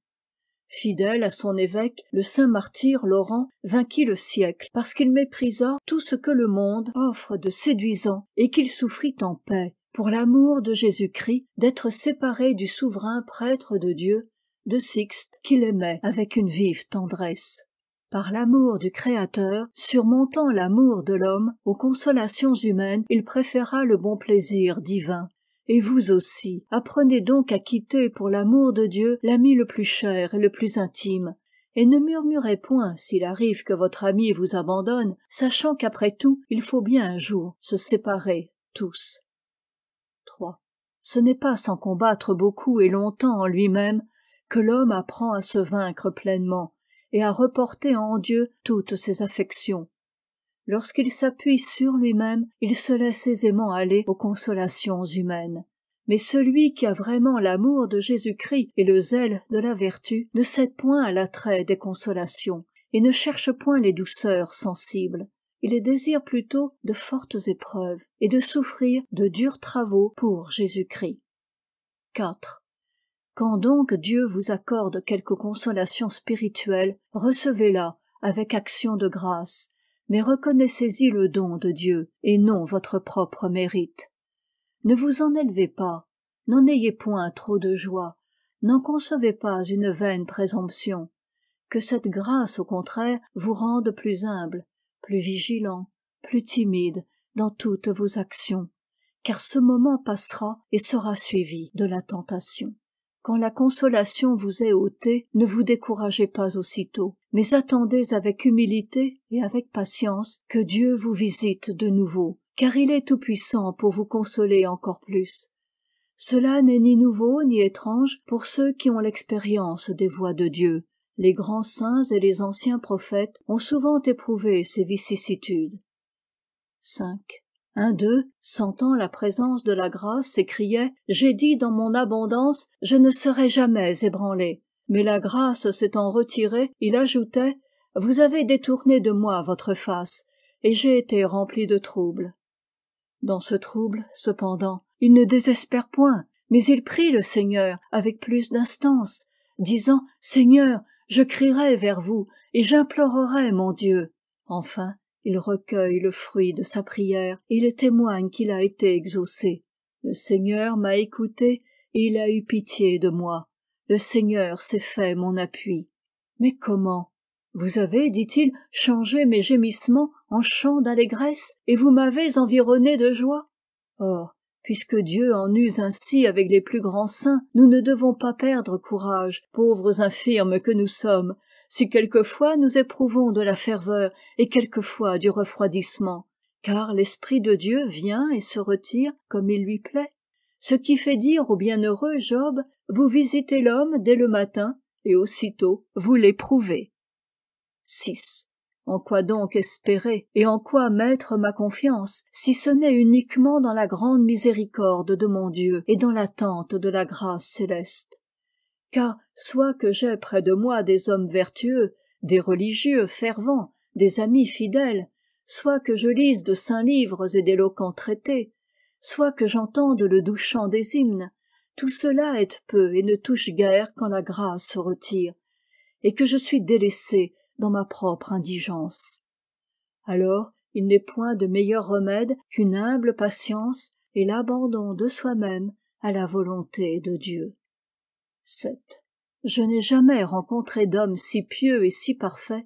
Fidèle à son évêque, le saint martyr Laurent vainquit le siècle parce qu'il méprisa tout ce que le monde offre de séduisant et qu'il souffrit en paix pour l'amour de Jésus-Christ d'être séparé du souverain prêtre de Dieu, de Sixte qu'il aimait avec une vive tendresse. Par l'amour du Créateur, surmontant l'amour de l'homme, aux consolations humaines, il préféra le bon plaisir divin. Et vous aussi, apprenez donc à quitter pour l'amour de Dieu l'ami le plus cher et le plus intime, et ne murmurez point s'il arrive que votre ami vous abandonne, sachant qu'après tout, il faut bien un jour se séparer tous. 3. Ce n'est pas sans combattre beaucoup et longtemps en lui-même que l'homme apprend à se vaincre pleinement et à reporter en Dieu toutes ses affections. Lorsqu'il s'appuie sur lui-même, il se laisse aisément aller aux consolations humaines. Mais celui qui a vraiment l'amour de Jésus-Christ et le zèle de la vertu ne cède point à l'attrait des consolations et ne cherche point les douceurs sensibles. Il désire plutôt de fortes épreuves et de souffrir de durs travaux pour Jésus-Christ. 4. Quand donc Dieu vous accorde quelque consolation spirituelle, recevez-la avec action de grâce, mais reconnaissez-y le don de Dieu, et non votre propre mérite. Ne vous en élevez pas, n'en ayez point trop de joie, n'en concevez pas une vaine présomption, que cette grâce au contraire vous rende plus humble, plus vigilant, plus timide dans toutes vos actions, car ce moment passera et sera suivi de la tentation. Quand la consolation vous est ôtée, ne vous découragez pas aussitôt, mais attendez avec humilité et avec patience que Dieu vous visite de nouveau, car il est tout-puissant pour vous consoler encore plus. Cela n'est ni nouveau ni étrange pour ceux qui ont l'expérience des voies de Dieu. Les grands saints et les anciens prophètes ont souvent éprouvé ces vicissitudes. 5. Un d'eux, sentant la présence de la grâce, s'écriait « J'ai dit dans mon abondance, je ne serai jamais ébranlé. » Mais la grâce s'étant retirée, il ajoutait « Vous avez détourné de moi votre face, et j'ai été rempli de trouble. » Dans ce trouble, cependant, il ne désespère point, mais il prie le Seigneur avec plus d'instance, disant « Seigneur, je crierai vers vous, et j'implorerai mon Dieu. » Enfin, il recueille le fruit de sa prière, et il témoigne qu'il a été exaucé. Le Seigneur m'a écouté, et il a eu pitié de moi. Le Seigneur s'est fait mon appui. Mais comment? Vous avez, dit-il, changé mes gémissements en chants d'allégresse, et vous m'avez environné de joie. Or, puisque Dieu en use ainsi avec les plus grands saints, nous ne devons pas perdre courage, pauvres infirmes que nous sommes, si quelquefois nous éprouvons de la ferveur et quelquefois du refroidissement, car l'Esprit de Dieu vient et se retire comme il lui plaît, ce qui fait dire au bienheureux Job, vous visitez l'homme dès le matin, et aussitôt vous l'éprouvez. 6. En quoi donc espérer et en quoi mettre ma confiance, si ce n'est uniquement dans la grande miséricorde de mon Dieu et dans l'attente de la grâce céleste? Car, soit que j'aie près de moi des hommes vertueux, des religieux fervents, des amis fidèles, soit que je lise de saints livres et d'éloquents traités, soit que j'entende le doux chant des hymnes, tout cela est peu et ne touche guère quand la grâce se retire, et que je suis délaissé dans ma propre indigence. Alors, il n'est point de meilleur remède qu'une humble patience et l'abandon de soi-même à la volonté de Dieu. 7. Je n'ai jamais rencontré d'homme si pieux et si parfait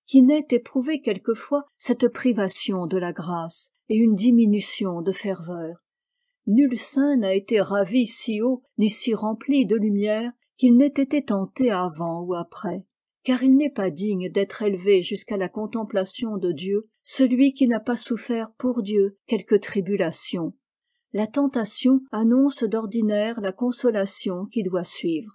qui n'ait éprouvé quelquefois cette privation de la grâce et une diminution de ferveur. Nul saint n'a été ravi si haut ni si rempli de lumière qu'il n'ait été tenté avant ou après, car il n'est pas digne d'être élevé jusqu'à la contemplation de Dieu celui qui n'a pas souffert pour Dieu quelque tribulation. La tentation annonce d'ordinaire la consolation qui doit suivre,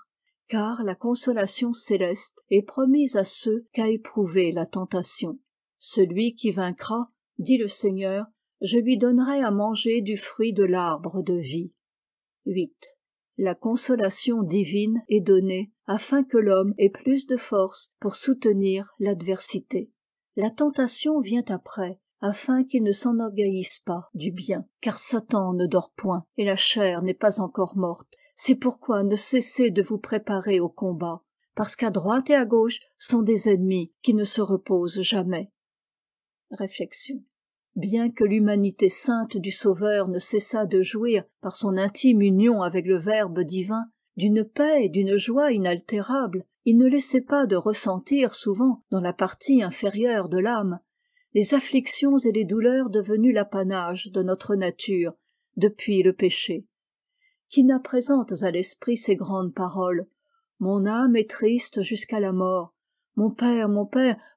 car la consolation céleste est promise à ceux qu'a éprouvé la tentation. Celui qui vaincra, dit le Seigneur, je lui donnerai à manger du fruit de l'arbre de vie. 8. La consolation divine est donnée afin que l'homme ait plus de force pour soutenir l'adversité. La tentation vient après, afin qu'il ne s'enorgueillisse pas du bien, car Satan ne dort point, et la chair n'est pas encore morte. C'est pourquoi ne cessez de vous préparer au combat, parce qu'à droite et à gauche sont des ennemis qui ne se reposent jamais. Réflexion. Bien que l'humanité sainte du Sauveur ne cessât de jouir, par son intime union avec le Verbe divin, d'une paix et d'une joie inaltérables, il ne laissait pas de ressentir souvent, dans la partie inférieure de l'âme, les afflictions et les douleurs devenues l'apanage de notre nature depuis le péché. Qui n'a présentes à l'esprit ces grandes paroles? Mon âme est triste jusqu'à la mort. Mon Père,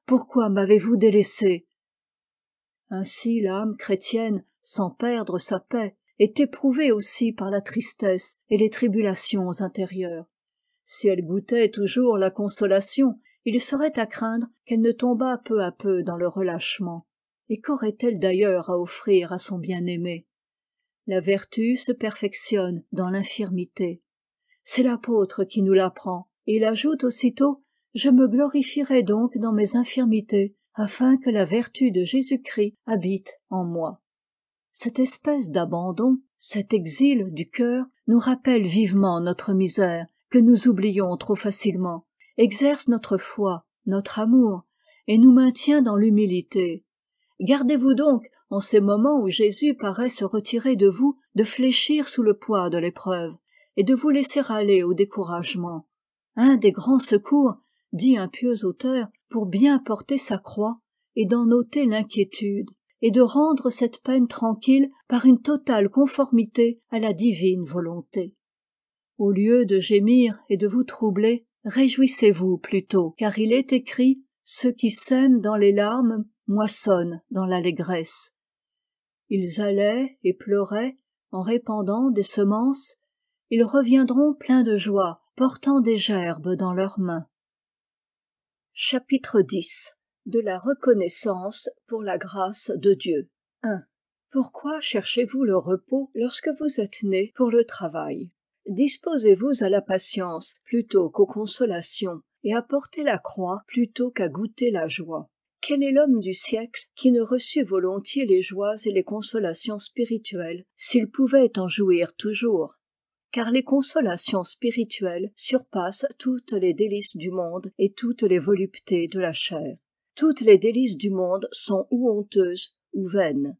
pourquoi m'avez-vous délaissé? Ainsi l'âme chrétienne, sans perdre sa paix, est éprouvée aussi par la tristesse et les tribulations intérieures. Si elle goûtait toujours la consolation, il serait à craindre qu'elle ne tombât peu à peu dans le relâchement. Et qu'aurait-elle d'ailleurs à offrir à son bien-aimé? La vertu se perfectionne dans l'infirmité. C'est l'apôtre qui nous l'apprend, et il ajoute aussitôt « Je me glorifierai donc dans mes infirmités, afin que la vertu de Jésus-Christ habite en moi. » Cette espèce d'abandon, cet exil du cœur, nous rappelle vivement notre misère, que nous oublions trop facilement, exerce notre foi, notre amour, et nous maintient dans l'humilité. Gardez-vous donc, en ces moments où Jésus paraît se retirer de vous, de fléchir sous le poids de l'épreuve, et de vous laisser aller au découragement. Un des grands secours, dit un pieux auteur, pour bien porter sa croix, est d'en ôter l'inquiétude, et de rendre cette peine tranquille par une totale conformité à la divine volonté. Au lieu de gémir et de vous troubler, réjouissez-vous plutôt, car il est écrit « Ceux qui sèment dans les larmes moissonnent dans l'allégresse ». Ils allaient et pleuraient en répandant des semences, ils reviendront pleins de joie, portant des gerbes dans leurs mains. Chapitre 10. De la reconnaissance pour la grâce de Dieu. 1. Pourquoi cherchez-vous le repos lorsque vous êtes nés pour le travail? Disposez-vous à la patience plutôt qu'aux consolations, et à porter la croix plutôt qu'à goûter la joie. Quel est l'homme du siècle qui ne reçut volontiers les joies et les consolations spirituelles s'il pouvait en jouir toujours? Car les consolations spirituelles surpassent toutes les délices du monde et toutes les voluptés de la chair. Toutes les délices du monde sont ou honteuses ou vaines.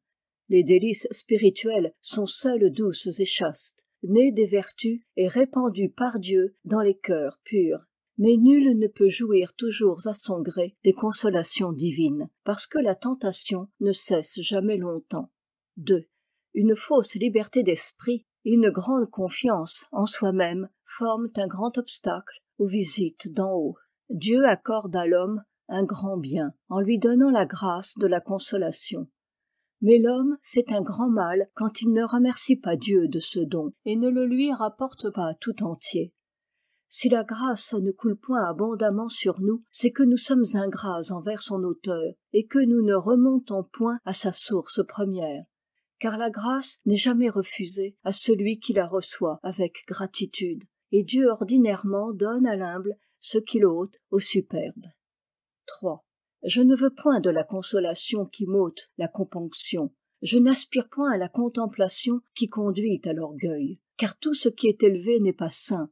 Les délices spirituelles sont seules douces et chastes, nées des vertus et répandues par Dieu dans les cœurs purs. Mais nul ne peut jouir toujours à son gré des consolations divines, parce que la tentation ne cesse jamais longtemps. 2. Une fausse liberté d'esprit et une grande confiance en soi-même forment un grand obstacle aux visites d'en haut. Dieu accorde à l'homme un grand bien, en lui donnant la grâce de la consolation. Mais l'homme fait un grand mal quand il ne remercie pas Dieu de ce don et ne le lui rapporte pas tout entier. Si la grâce ne coule point abondamment sur nous, c'est que nous sommes ingrats envers son auteur et que nous ne remontons point à sa source première. Car la grâce n'est jamais refusée à celui qui la reçoit avec gratitude, et Dieu ordinairement donne à l'humble ce qu'il ôte au superbe. 3. Je ne veux point de la consolation qui m'ôte la componction. Je n'aspire point à la contemplation qui conduit à l'orgueil. Car tout ce qui est élevé n'est pas saint.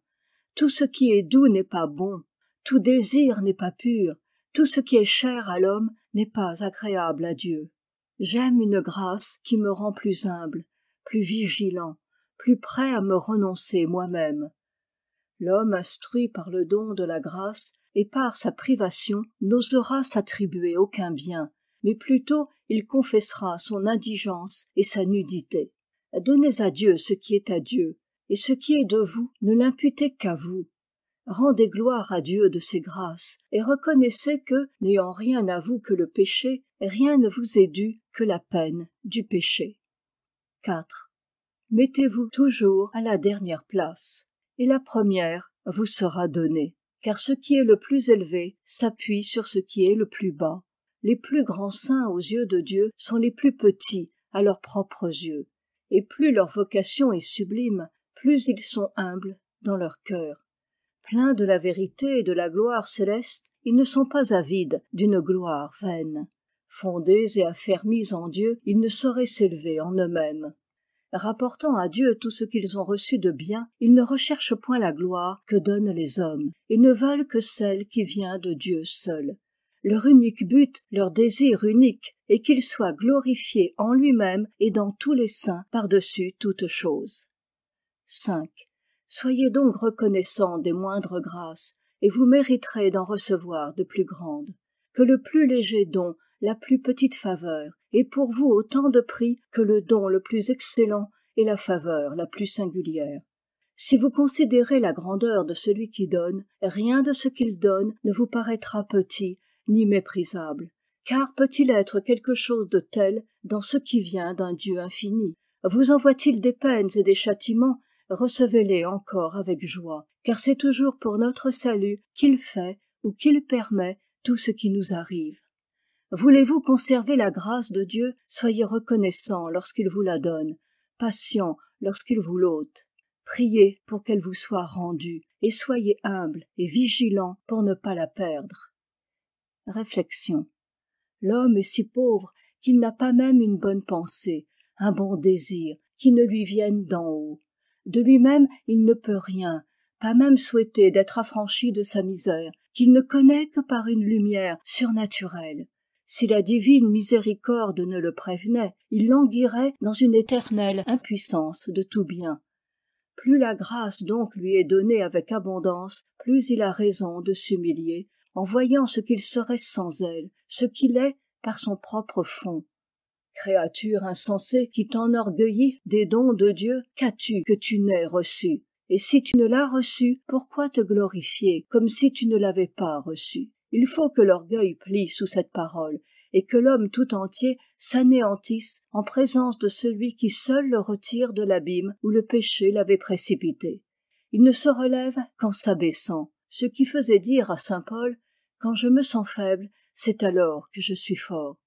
Tout ce qui est doux n'est pas bon. Tout désir n'est pas pur. Tout ce qui est cher à l'homme n'est pas agréable à Dieu. J'aime une grâce qui me rend plus humble, plus vigilant, plus prêt à me renoncer moi-même. L'homme instruit par le don de la grâce et par sa privation n'osera s'attribuer aucun bien, mais plutôt il confessera son indigence et sa nudité. Donnez à Dieu ce qui est à Dieu, et ce qui est de vous ne l'imputez qu'à vous. Rendez gloire à Dieu de ses grâces, et reconnaissez que, n'ayant rien à vous que le péché, rien ne vous est dû que la peine du péché. 4. Mettez-vous toujours à la dernière place, et la première vous sera donnée. Car ce qui est le plus élevé s'appuie sur ce qui est le plus bas. Les plus grands saints aux yeux de Dieu sont les plus petits à leurs propres yeux. Et plus leur vocation est sublime, plus ils sont humbles dans leur cœur. Pleins de la vérité et de la gloire céleste, ils ne sont pas avides d'une gloire vaine. Fondés et affermis en Dieu, ils ne sauraient s'élever en eux-mêmes. Rapportant à Dieu tout ce qu'ils ont reçu de bien, ils ne recherchent point la gloire que donnent les hommes, et ne veulent que celle qui vient de Dieu seul. Leur unique but, leur désir unique, est qu'il soit glorifié en lui-même et dans tous les saints par-dessus toutes choses. 5. Soyez donc reconnaissants des moindres grâces, et vous mériterez d'en recevoir de plus grandes. Que le plus léger don, la plus petite faveur, ait pour vous autant de prix que le don le plus excellent et la faveur la plus singulière. Si vous considérez la grandeur de celui qui donne, rien de ce qu'il donne ne vous paraîtra petit ni méprisable. Car peut-il être quelque chose de tel dans ce qui vient d'un Dieu infini? Vous envoie-t-il des peines et des châtiments? Recevez-les encore avec joie, car c'est toujours pour notre salut qu'il fait ou qu'il permet tout ce qui nous arrive. Voulez-vous conserver la grâce de Dieu? Soyez reconnaissants lorsqu'il vous la donne, patients lorsqu'il vous l'ôte. Priez pour qu'elle vous soit rendue, et soyez humbles et vigilants pour ne pas la perdre. Réflexion. L'homme est si pauvre qu'il n'a pas même une bonne pensée, un bon désir, qui ne lui vienne d'en haut. De lui-même, il ne peut rien, pas même souhaiter d'être affranchi de sa misère, qu'il ne connaît que par une lumière surnaturelle. Si la divine miséricorde ne le prévenait, il languirait dans une éternelle impuissance de tout bien. Plus la grâce donc lui est donnée avec abondance, plus il a raison de s'humilier, en voyant ce qu'il serait sans elle, ce qu'il est par son propre fond. Créature insensée qui t'enorgueillis des dons de Dieu, qu'as-tu que tu n'aies reçu? Et si tu ne l'as reçu, pourquoi te glorifier comme si tu ne l'avais pas reçu? Il faut que l'orgueil plie sous cette parole, et que l'homme tout entier s'anéantisse en présence de celui qui seul le retire de l'abîme où le péché l'avait précipité. Il ne se relève qu'en s'abaissant, ce qui faisait dire à saint Paul « Quand je me sens faible, c'est alors que je suis fort ».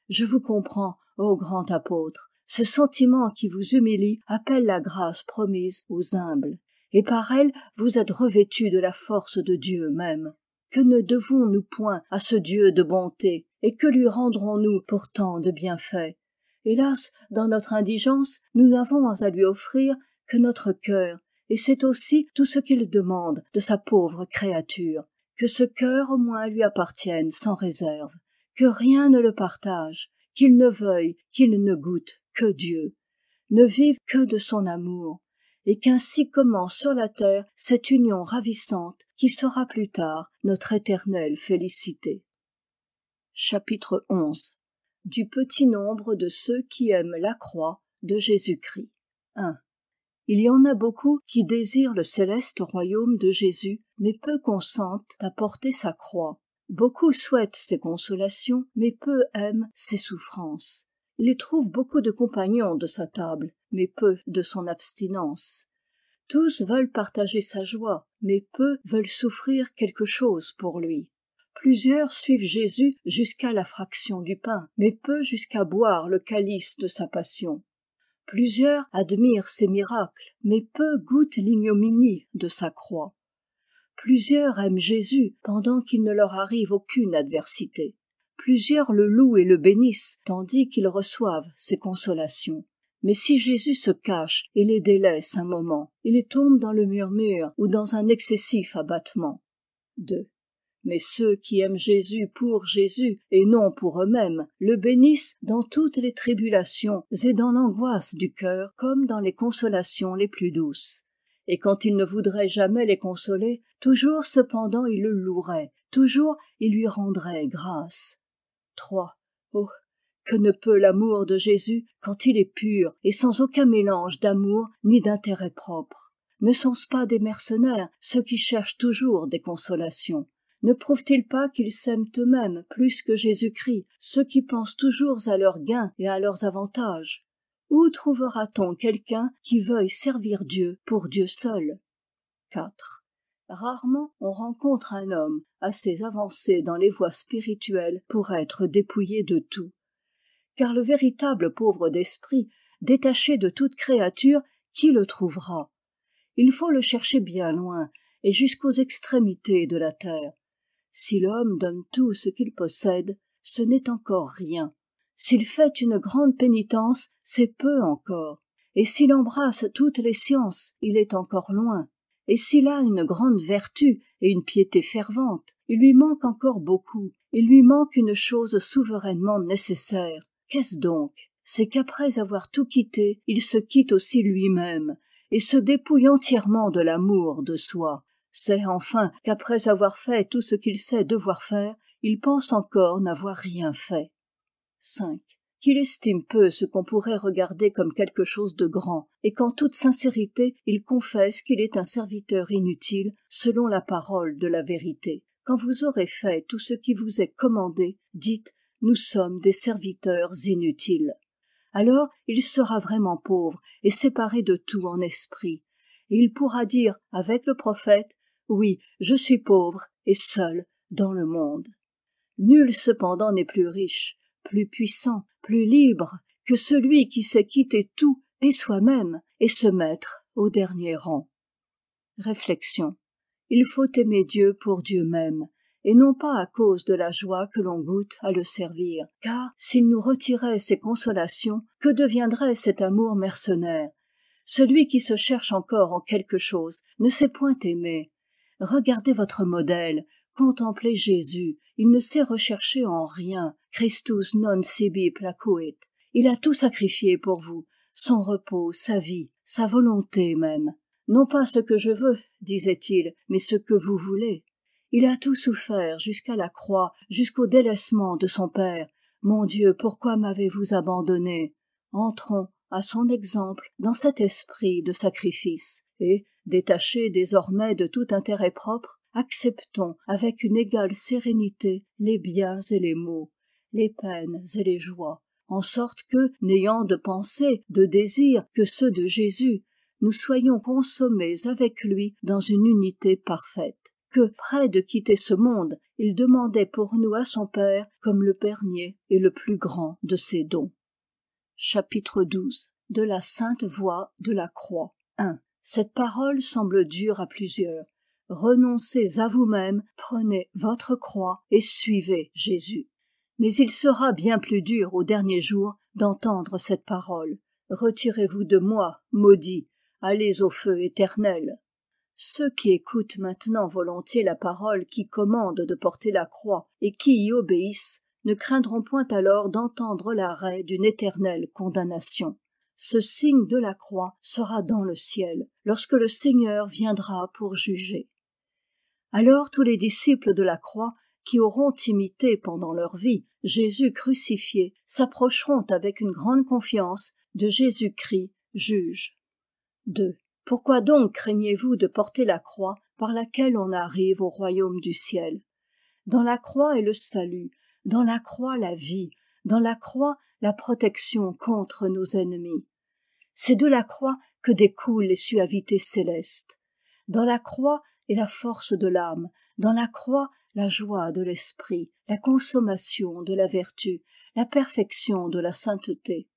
Je vous comprends, ô grand apôtre, ce sentiment qui vous humilie appelle la grâce promise aux humbles, et par elle vous êtes revêtus de la force de Dieu même. Que ne devons-nous point à ce Dieu de bonté, et que lui rendrons-nous pour tant de bienfaits? Hélas, dans notre indigence, nous n'avons à lui offrir que notre cœur, et c'est aussi tout ce qu'il demande de sa pauvre créature, que ce cœur au moins lui appartienne sans réserve, que rien ne le partage, qu'il ne veuille, qu'il ne goûte que Dieu, ne vive que de son amour, et qu'ainsi commence sur la terre cette union ravissante qui sera plus tard notre éternelle félicité. Chapitre 11. Du petit nombre de ceux qui aiment la croix de Jésus-Christ. 1. Il y en a beaucoup qui désirent le céleste royaume de Jésus, mais peu consentent à porter sa croix. Beaucoup souhaitent ses consolations, mais peu aiment ses souffrances. Il trouve beaucoup de compagnons de sa table, mais peu de son abstinence. Tous veulent partager sa joie, mais peu veulent souffrir quelque chose pour lui. Plusieurs suivent Jésus jusqu'à la fraction du pain, mais peu jusqu'à boire le calice de sa passion. Plusieurs admirent ses miracles, mais peu goûtent l'ignominie de sa croix. Plusieurs aiment Jésus pendant qu'il ne leur arrive aucune adversité. Plusieurs le louent et le bénissent tandis qu'ils reçoivent ses consolations. Mais si Jésus se cache et les délaisse un moment, ils tombent dans le murmure ou dans un excessif abattement. 2. Mais ceux qui aiment Jésus pour Jésus et non pour eux-mêmes le bénissent dans toutes les tribulations et dans l'angoisse du cœur comme dans les consolations les plus douces. Et quand il ne voudrait jamais les consoler, toujours cependant il le louerait, toujours il lui rendrait grâce. 3. Oh, que ne peut l'amour de Jésus quand il est pur et sans aucun mélange d'amour ni d'intérêt propre. Ne sont-ce pas des mercenaires ceux qui cherchent toujours des consolations? Ne prouvent-ils pas qu'ils s'aiment eux-mêmes plus que Jésus-Christ, ceux qui pensent toujours à leurs gains et à leurs avantages? Où trouvera-t-on quelqu'un qui veuille servir Dieu pour Dieu seul? 4. Rarement on rencontre un homme assez avancé dans les voies spirituelles pour être dépouillé de tout. Car le véritable pauvre d'esprit, détaché de toute créature, qui le trouvera? Il faut le chercher bien loin et jusqu'aux extrémités de la terre. Si l'homme donne tout ce qu'il possède, ce n'est encore rien. S'il fait une grande pénitence, c'est peu encore. Et s'il embrasse toutes les sciences, il est encore loin. Et s'il a une grande vertu et une piété fervente, il lui manque encore beaucoup. Il lui manque une chose souverainement nécessaire. Qu'est-ce donc? C'est qu'après avoir tout quitté, il se quitte aussi lui-même, et se dépouille entièrement de l'amour de soi. C'est enfin qu'après avoir fait tout ce qu'il sait devoir faire, il pense encore n'avoir rien fait. 5. Qu'il estime peu ce qu'on pourrait regarder comme quelque chose de grand, et qu'en toute sincérité il confesse qu'il est un serviteur inutile selon la parole de la vérité. Quand vous aurez fait tout ce qui vous est commandé, dites « Nous sommes des serviteurs inutiles ». Alors il sera vraiment pauvre et séparé de tout en esprit, et il pourra dire avec le prophète « Oui, je suis pauvre et seul dans le monde ». Nul cependant n'est plus riche, plus puissant, plus libre que celui qui sait quitter tout et soi-même et se mettre au dernier rang. Réflexion. Il faut aimer Dieu pour Dieu même, et non pas à cause de la joie que l'on goûte à le servir, car s'il nous retirait ses consolations, que deviendrait cet amour mercenaire? Celui qui se cherche encore en quelque chose ne sait point aimer. Regardez votre modèle, contemplez Jésus, Il ne s'est recherché en rien. Christus non sibi placuit. Il a tout sacrifié pour vous, son repos, sa vie, sa volonté même. Non pas ce que je veux, disait-il, mais ce que vous voulez. Il a tout souffert jusqu'à la croix, jusqu'au délaissement de son Père. Mon Dieu, pourquoi m'avez-vous abandonné? Entrons, à son exemple, dans cet esprit de sacrifice, et, détachés désormais de tout intérêt propre, acceptons avec une égale sérénité les biens et les maux, les peines et les joies, en sorte que, n'ayant de pensée, de désirs que ceux de Jésus, nous soyons consommés avec lui dans une unité parfaite. Que, près de quitter ce monde, il demandait pour nous à son Père comme le dernier et le plus grand de ses dons. Chapitre 12. De la sainte voie de la croix. 1. Cette parole semble dure à plusieurs. Renoncez à vous-même, prenez votre croix et suivez Jésus. Mais il sera bien plus dur au dernier jour d'entendre cette parole. Retirez-vous de moi, maudits, allez au feu éternel. Ceux qui écoutent maintenant volontiers la parole qui commande de porter la croix et qui y obéissent ne craindront point alors d'entendre l'arrêt d'une éternelle condamnation. Ce signe de la croix sera dans le ciel, lorsque le Seigneur viendra pour juger. Alors tous les disciples de la croix, qui auront imité pendant leur vie Jésus crucifié, s'approcheront avec une grande confiance de Jésus-Christ, juge. 2. Pourquoi donc craignez-vous de porter la croix par laquelle on arrive au royaume du ciel? Dans la croix est le salut, dans la croix la vie, dans la croix la protection contre nos ennemis. C'est de la croix que découlent les suavités célestes. Dans la croix est la force de l'âme, dans la croix la joie de l'esprit, la consommation de la vertu, la perfection de la sainteté.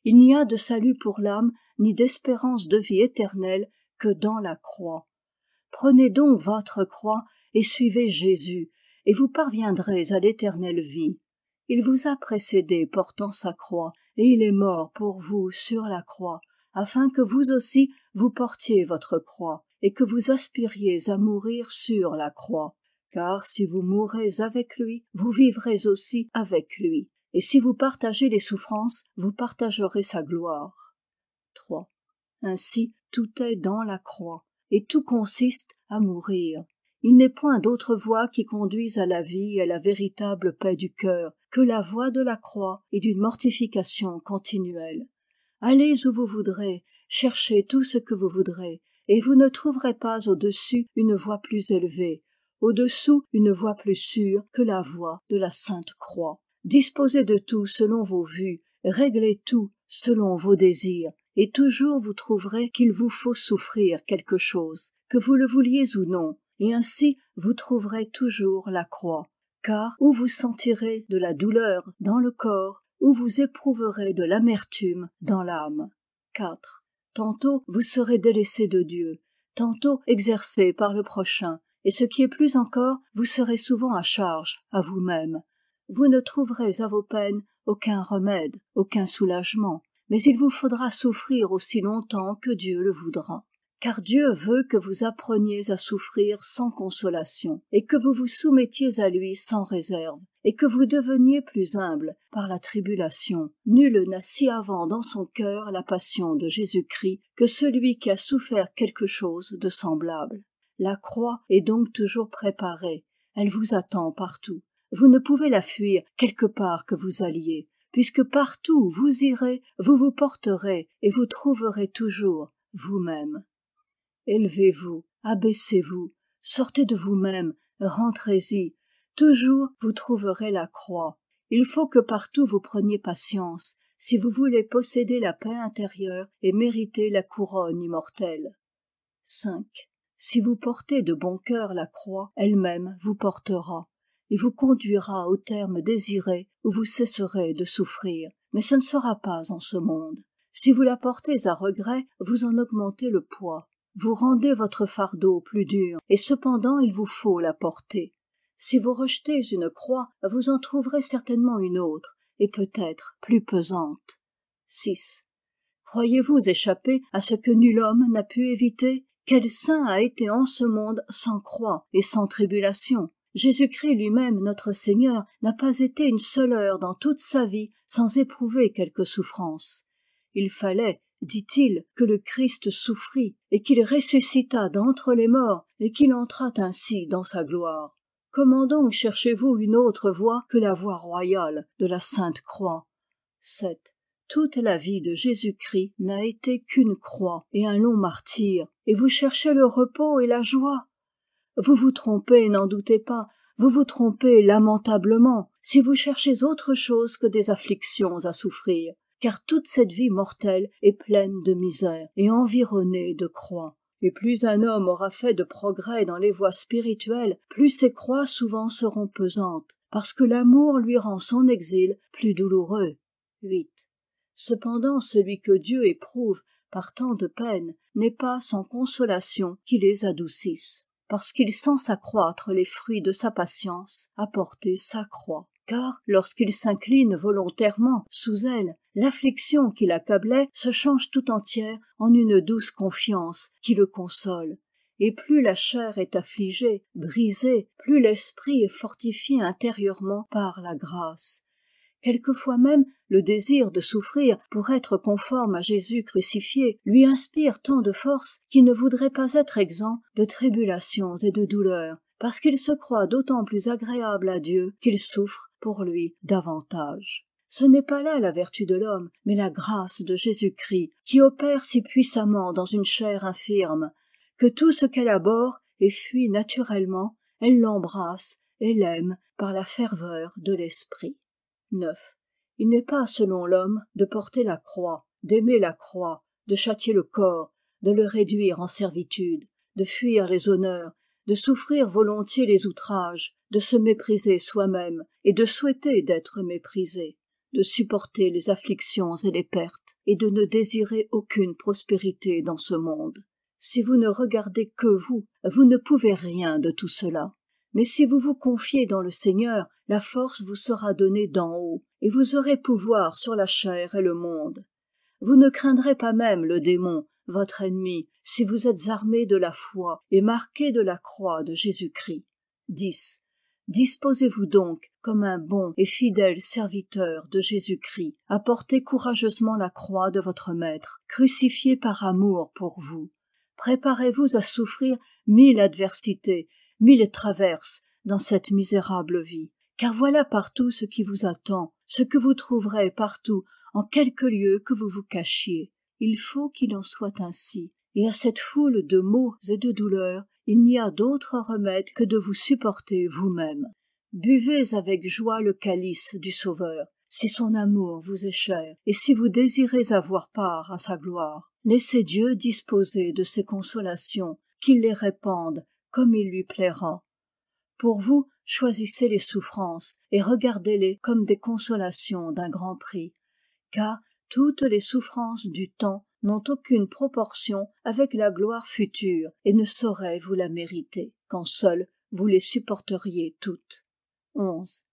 Il n'y a de salut pour l'âme, ni d'espérance de vie éternelle que dans la croix. Prenez donc votre croix et suivez Jésus, et vous parviendrez à l'éternelle vie. Il vous a précédé portant sa croix, et il est mort pour vous sur la croix, afin que vous aussi vous portiez votre croix, et que vous aspiriez à mourir sur la croix. Car si vous mourrez avec lui, vous vivrez aussi avec lui. Et si vous partagez les souffrances, vous partagerez sa gloire. 3. Ainsi, tout est dans la croix, et tout consiste à mourir. Il n'est point d'autre voie qui conduise à la vie et à la véritable paix du cœur que la voie de la croix et d'une mortification continuelle. Allez où vous voudrez, cherchez tout ce que vous voudrez, et vous ne trouverez pas au-dessus une voie plus élevée, au-dessous une voie plus sûre que la voie de la sainte croix. Disposez de tout selon vos vues, réglez tout selon vos désirs, et toujours vous trouverez qu'il vous faut souffrir quelque chose, que vous le vouliez ou non, et ainsi vous trouverez toujours la croix, car où vous sentirez de la douleur dans le corps, où vous éprouverez de l'amertume dans l'âme. 4. Tantôt vous serez délaissé de Dieu, tantôt exercé par le prochain, et ce qui est plus encore, vous serez souvent à charge à vous-même. Vous ne trouverez à vos peines aucun remède, aucun soulagement, mais il vous faudra souffrir aussi longtemps que Dieu le voudra. Car Dieu veut que vous appreniez à souffrir sans consolation, et que vous vous soumettiez à lui sans réserve, et que vous deveniez plus humble par la tribulation. Nul n'a si avant dans son cœur la passion de Jésus-Christ que celui qui a souffert quelque chose de semblable. La croix est donc toujours préparée, elle vous attend partout. Vous ne pouvez la fuir quelque part que vous alliez, puisque partout où vous irez, vous vous porterez et vous trouverez toujours vous-même. Élevez-vous, abaissez-vous, sortez de vous-même, rentrez-y, toujours vous trouverez la croix. Il faut que partout vous preniez patience, si vous voulez posséder la paix intérieure et mériter la couronne immortelle. 5. Si vous portez de bon cœur la croix, elle-même vous portera, et vous conduira au terme désiré où vous cesserez de souffrir. Mais ce ne sera pas en ce monde. Si vous la portez à regret, vous en augmentez le poids. Vous rendez votre fardeau plus dur, et cependant il vous faut la porter. Si vous rejetez une croix, vous en trouverez certainement une autre, et peut-être plus pesante. 6. Croyez-vous échapper à ce que nul homme n'a pu éviter? Quel saint a été en ce monde sans croix et sans tribulation? Jésus-Christ lui-même, notre Seigneur, n'a pas été une seule heure dans toute sa vie sans éprouver quelque souffrance. Il fallait, dit-il, que le Christ souffrit et qu'il ressuscitât d'entre les morts et qu'il entrât ainsi dans sa gloire. Comment donc cherchez-vous une autre voie que la voie royale de la Sainte Croix? 7. Toute la vie de Jésus-Christ n'a été qu'une croix et un long martyre, et vous cherchez le repos et la joie. Vous vous trompez, n'en doutez pas, vous vous trompez lamentablement si vous cherchez autre chose que des afflictions à souffrir, car toute cette vie mortelle est pleine de misère et environnée de croix. Et plus un homme aura fait de progrès dans les voies spirituelles, plus ses croix souvent seront pesantes, parce que l'amour lui rend son exil plus douloureux. 8. Cependant, celui que Dieu éprouve par tant de peines n'est pas sans consolation qui les adoucisse, parce qu'il sent s'accroître les fruits de sa patience à porter sa croix. Car lorsqu'il s'incline volontairement sous elle, l'affliction qui l'accablait se change tout entière en une douce confiance qui le console. Et plus la chair est affligée, brisée, plus l'esprit est fortifié intérieurement par la grâce. Quelquefois même, le désir de souffrir pour être conforme à Jésus crucifié lui inspire tant de force qu'il ne voudrait pas être exempt de tribulations et de douleurs, parce qu'il se croit d'autant plus agréable à Dieu qu'il souffre pour lui davantage. Ce n'est pas là la vertu de l'homme, mais la grâce de Jésus-Christ qui opère si puissamment dans une chair infirme, que tout ce qu'elle abhorre et fuit naturellement, elle l'embrasse et l'aime par la ferveur de l'esprit. 9. Il n'est pas selon l'homme de porter la croix, d'aimer la croix, de châtier le corps, de le réduire en servitude, de fuir les honneurs, de souffrir volontiers les outrages, de se mépriser soi-même et de souhaiter d'être méprisé, de supporter les afflictions et les pertes et de ne désirer aucune prospérité dans ce monde. Si vous ne regardez que vous, vous ne pouvez rien de tout cela. Mais si vous vous confiez dans le Seigneur, la force vous sera donnée d'en haut, et vous aurez pouvoir sur la chair et le monde. Vous ne craindrez pas même le démon, votre ennemi, si vous êtes armés de la foi et marqués de la croix de Jésus-Christ. 10. Disposez-vous donc, comme un bon et fidèle serviteur de Jésus-Christ, à porter courageusement la croix de votre Maître, crucifié par amour pour vous. Préparez-vous à souffrir 1000 adversités, 1000 traverses dans cette misérable vie, car voilà partout ce qui vous attend, ce que vous trouverez partout, en quelque lieu que vous vous cachiez. Il faut qu'il en soit ainsi, et à cette foule de maux et de douleurs, il n'y a d'autre remède que de vous supporter vous-même. Buvez avec joie le calice du Sauveur, si son amour vous est cher, et si vous désirez avoir part à sa gloire. Laissez Dieu disposer de ses consolations, qu'il les répande comme il lui plaira. Pour vous, choisissez les souffrances et regardez-les comme des consolations d'un grand prix, car toutes les souffrances du temps n'ont aucune proportion avec la gloire future et ne sauraient vous la mériter, quand seuls vous les supporteriez toutes. 11.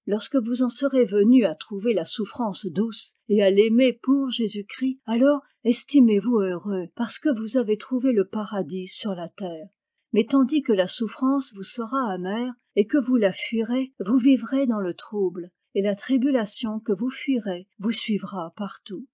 Lorsque vous en serez venus à trouver la souffrance douce et à l'aimer pour Jésus-Christ, alors estimez-vous heureux parce que vous avez trouvé le paradis sur la terre. Mais tandis que la souffrance vous sera amère et que vous la fuirez, vous vivrez dans le trouble, et la tribulation que vous fuirez vous suivra partout.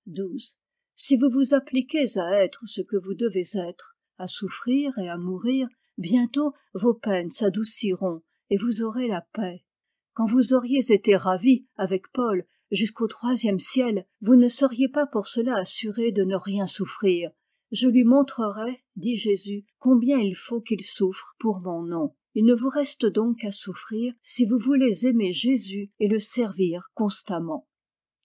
12. Si vous vous appliquez à être ce que vous devez être, à souffrir et à mourir, bientôt vos peines s'adouciront et vous aurez la paix. Quand vous auriez été ravis avec Paul jusqu'au 3e ciel, vous ne seriez pas pour cela assurés de ne rien souffrir. Je lui montrerai, dit Jésus, combien il faut qu'il souffre pour mon nom. Il ne vous reste donc qu'à souffrir si vous voulez aimer Jésus et le servir constamment.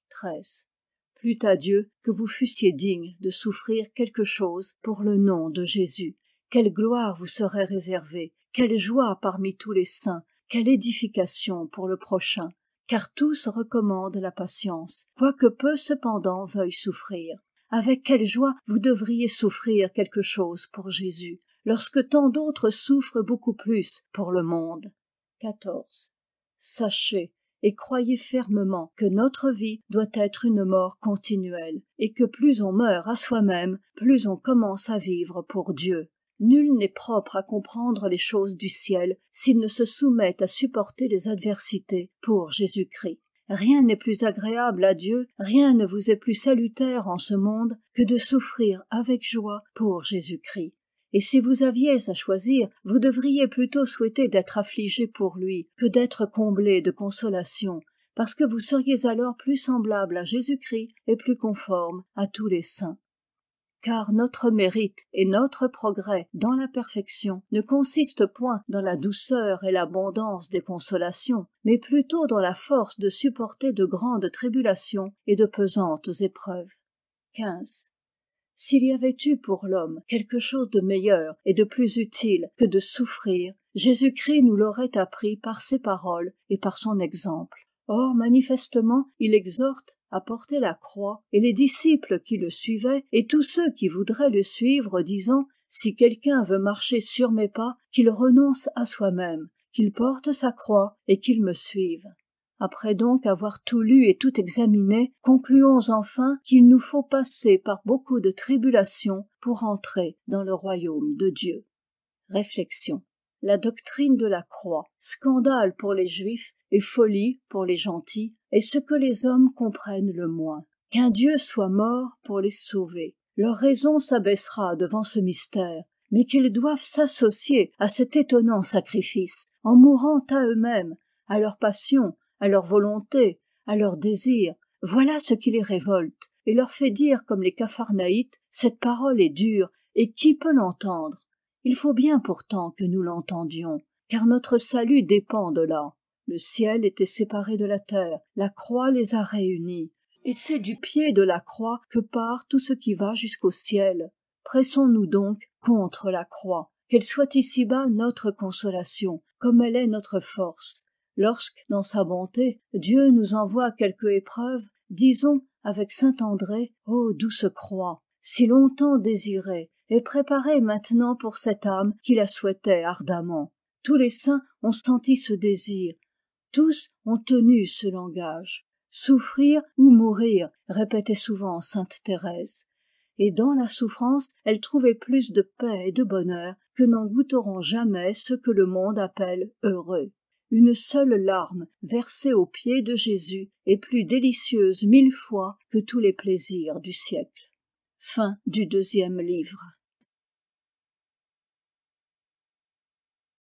13. Plût à Dieu que vous fussiez dignes de souffrir quelque chose pour le nom de Jésus. Quelle gloire vous serait réservée, quelle joie parmi tous les saints, quelle édification pour le prochain, car tous recommandent la patience, quoique peu cependant veuillent souffrir. Avec quelle joie vous devriez souffrir quelque chose pour Jésus, lorsque tant d'autres souffrent beaucoup plus pour le monde. 14. Sachez et croyez fermement que notre vie doit être une mort continuelle, et que plus on meurt à soi-même, plus on commence à vivre pour Dieu. Nul n'est propre à comprendre les choses du ciel s'il ne se soumet à supporter les adversités pour Jésus-Christ. Rien n'est plus agréable à Dieu, rien ne vous est plus salutaire en ce monde que de souffrir avec joie pour Jésus-Christ. Et si vous aviez à choisir, vous devriez plutôt souhaiter d'être affligé pour lui que d'être comblé de consolation, parce que vous seriez alors plus semblable à Jésus-Christ et plus conforme à tous les saints. Car notre mérite et notre progrès dans la perfection ne consistent point dans la douceur et l'abondance des consolations, mais plutôt dans la force de supporter de grandes tribulations et de pesantes épreuves. 15. S'il y avait eu pour l'homme quelque chose de meilleur et de plus utile que de souffrir, Jésus-Christ nous l'aurait appris par ses paroles et par son exemple. Or, manifestement, il exhorte à porter la croix, et les disciples qui le suivaient, et tous ceux qui voudraient le suivre, disant « Si quelqu'un veut marcher sur mes pas, qu'il renonce à soi-même, qu'il porte sa croix et qu'il me suive. » Après donc avoir tout lu et tout examiné, concluons enfin qu'il nous faut passer par beaucoup de tribulations pour entrer dans le royaume de Dieu. Réflexion. La doctrine de la croix, scandale pour les Juifs et folie pour les gentils, est ce que les hommes comprennent le moins. Qu'un Dieu soit mort pour les sauver. Leur raison s'abaissera devant ce mystère, mais qu'ils doivent s'associer à cet étonnant sacrifice, en mourant à eux-mêmes, à leur passion, à leur volonté, à leur désir. Voilà ce qui les révolte, et leur fait dire comme les Capharnaïtes, cette parole est dure, et qui peut l'entendre? Il faut bien pourtant que nous l'entendions, car notre salut dépend de là. Le ciel était séparé de la terre, la croix les a réunis, et c'est du pied de la croix que part tout ce qui va jusqu'au ciel. Pressons-nous donc contre la croix, qu'elle soit ici-bas notre consolation, comme elle est notre force. Lorsque, dans sa bonté, Dieu nous envoie quelque épreuve, disons avec saint André, « Ô douce croix, si longtemps désirée, et préparée maintenant pour cette âme qui la souhaitait ardemment. » Tous les saints ont senti ce désir, tous ont tenu ce langage. Souffrir ou mourir, répétait souvent sainte Thérèse. Et dans la souffrance, elle trouvait plus de paix et de bonheur que n'en goûteront jamais ceux que le monde appelle heureux. Une seule larme versée aux pieds de Jésus est plus délicieuse 1000 fois que tous les plaisirs du siècle. Fin du 2e livre.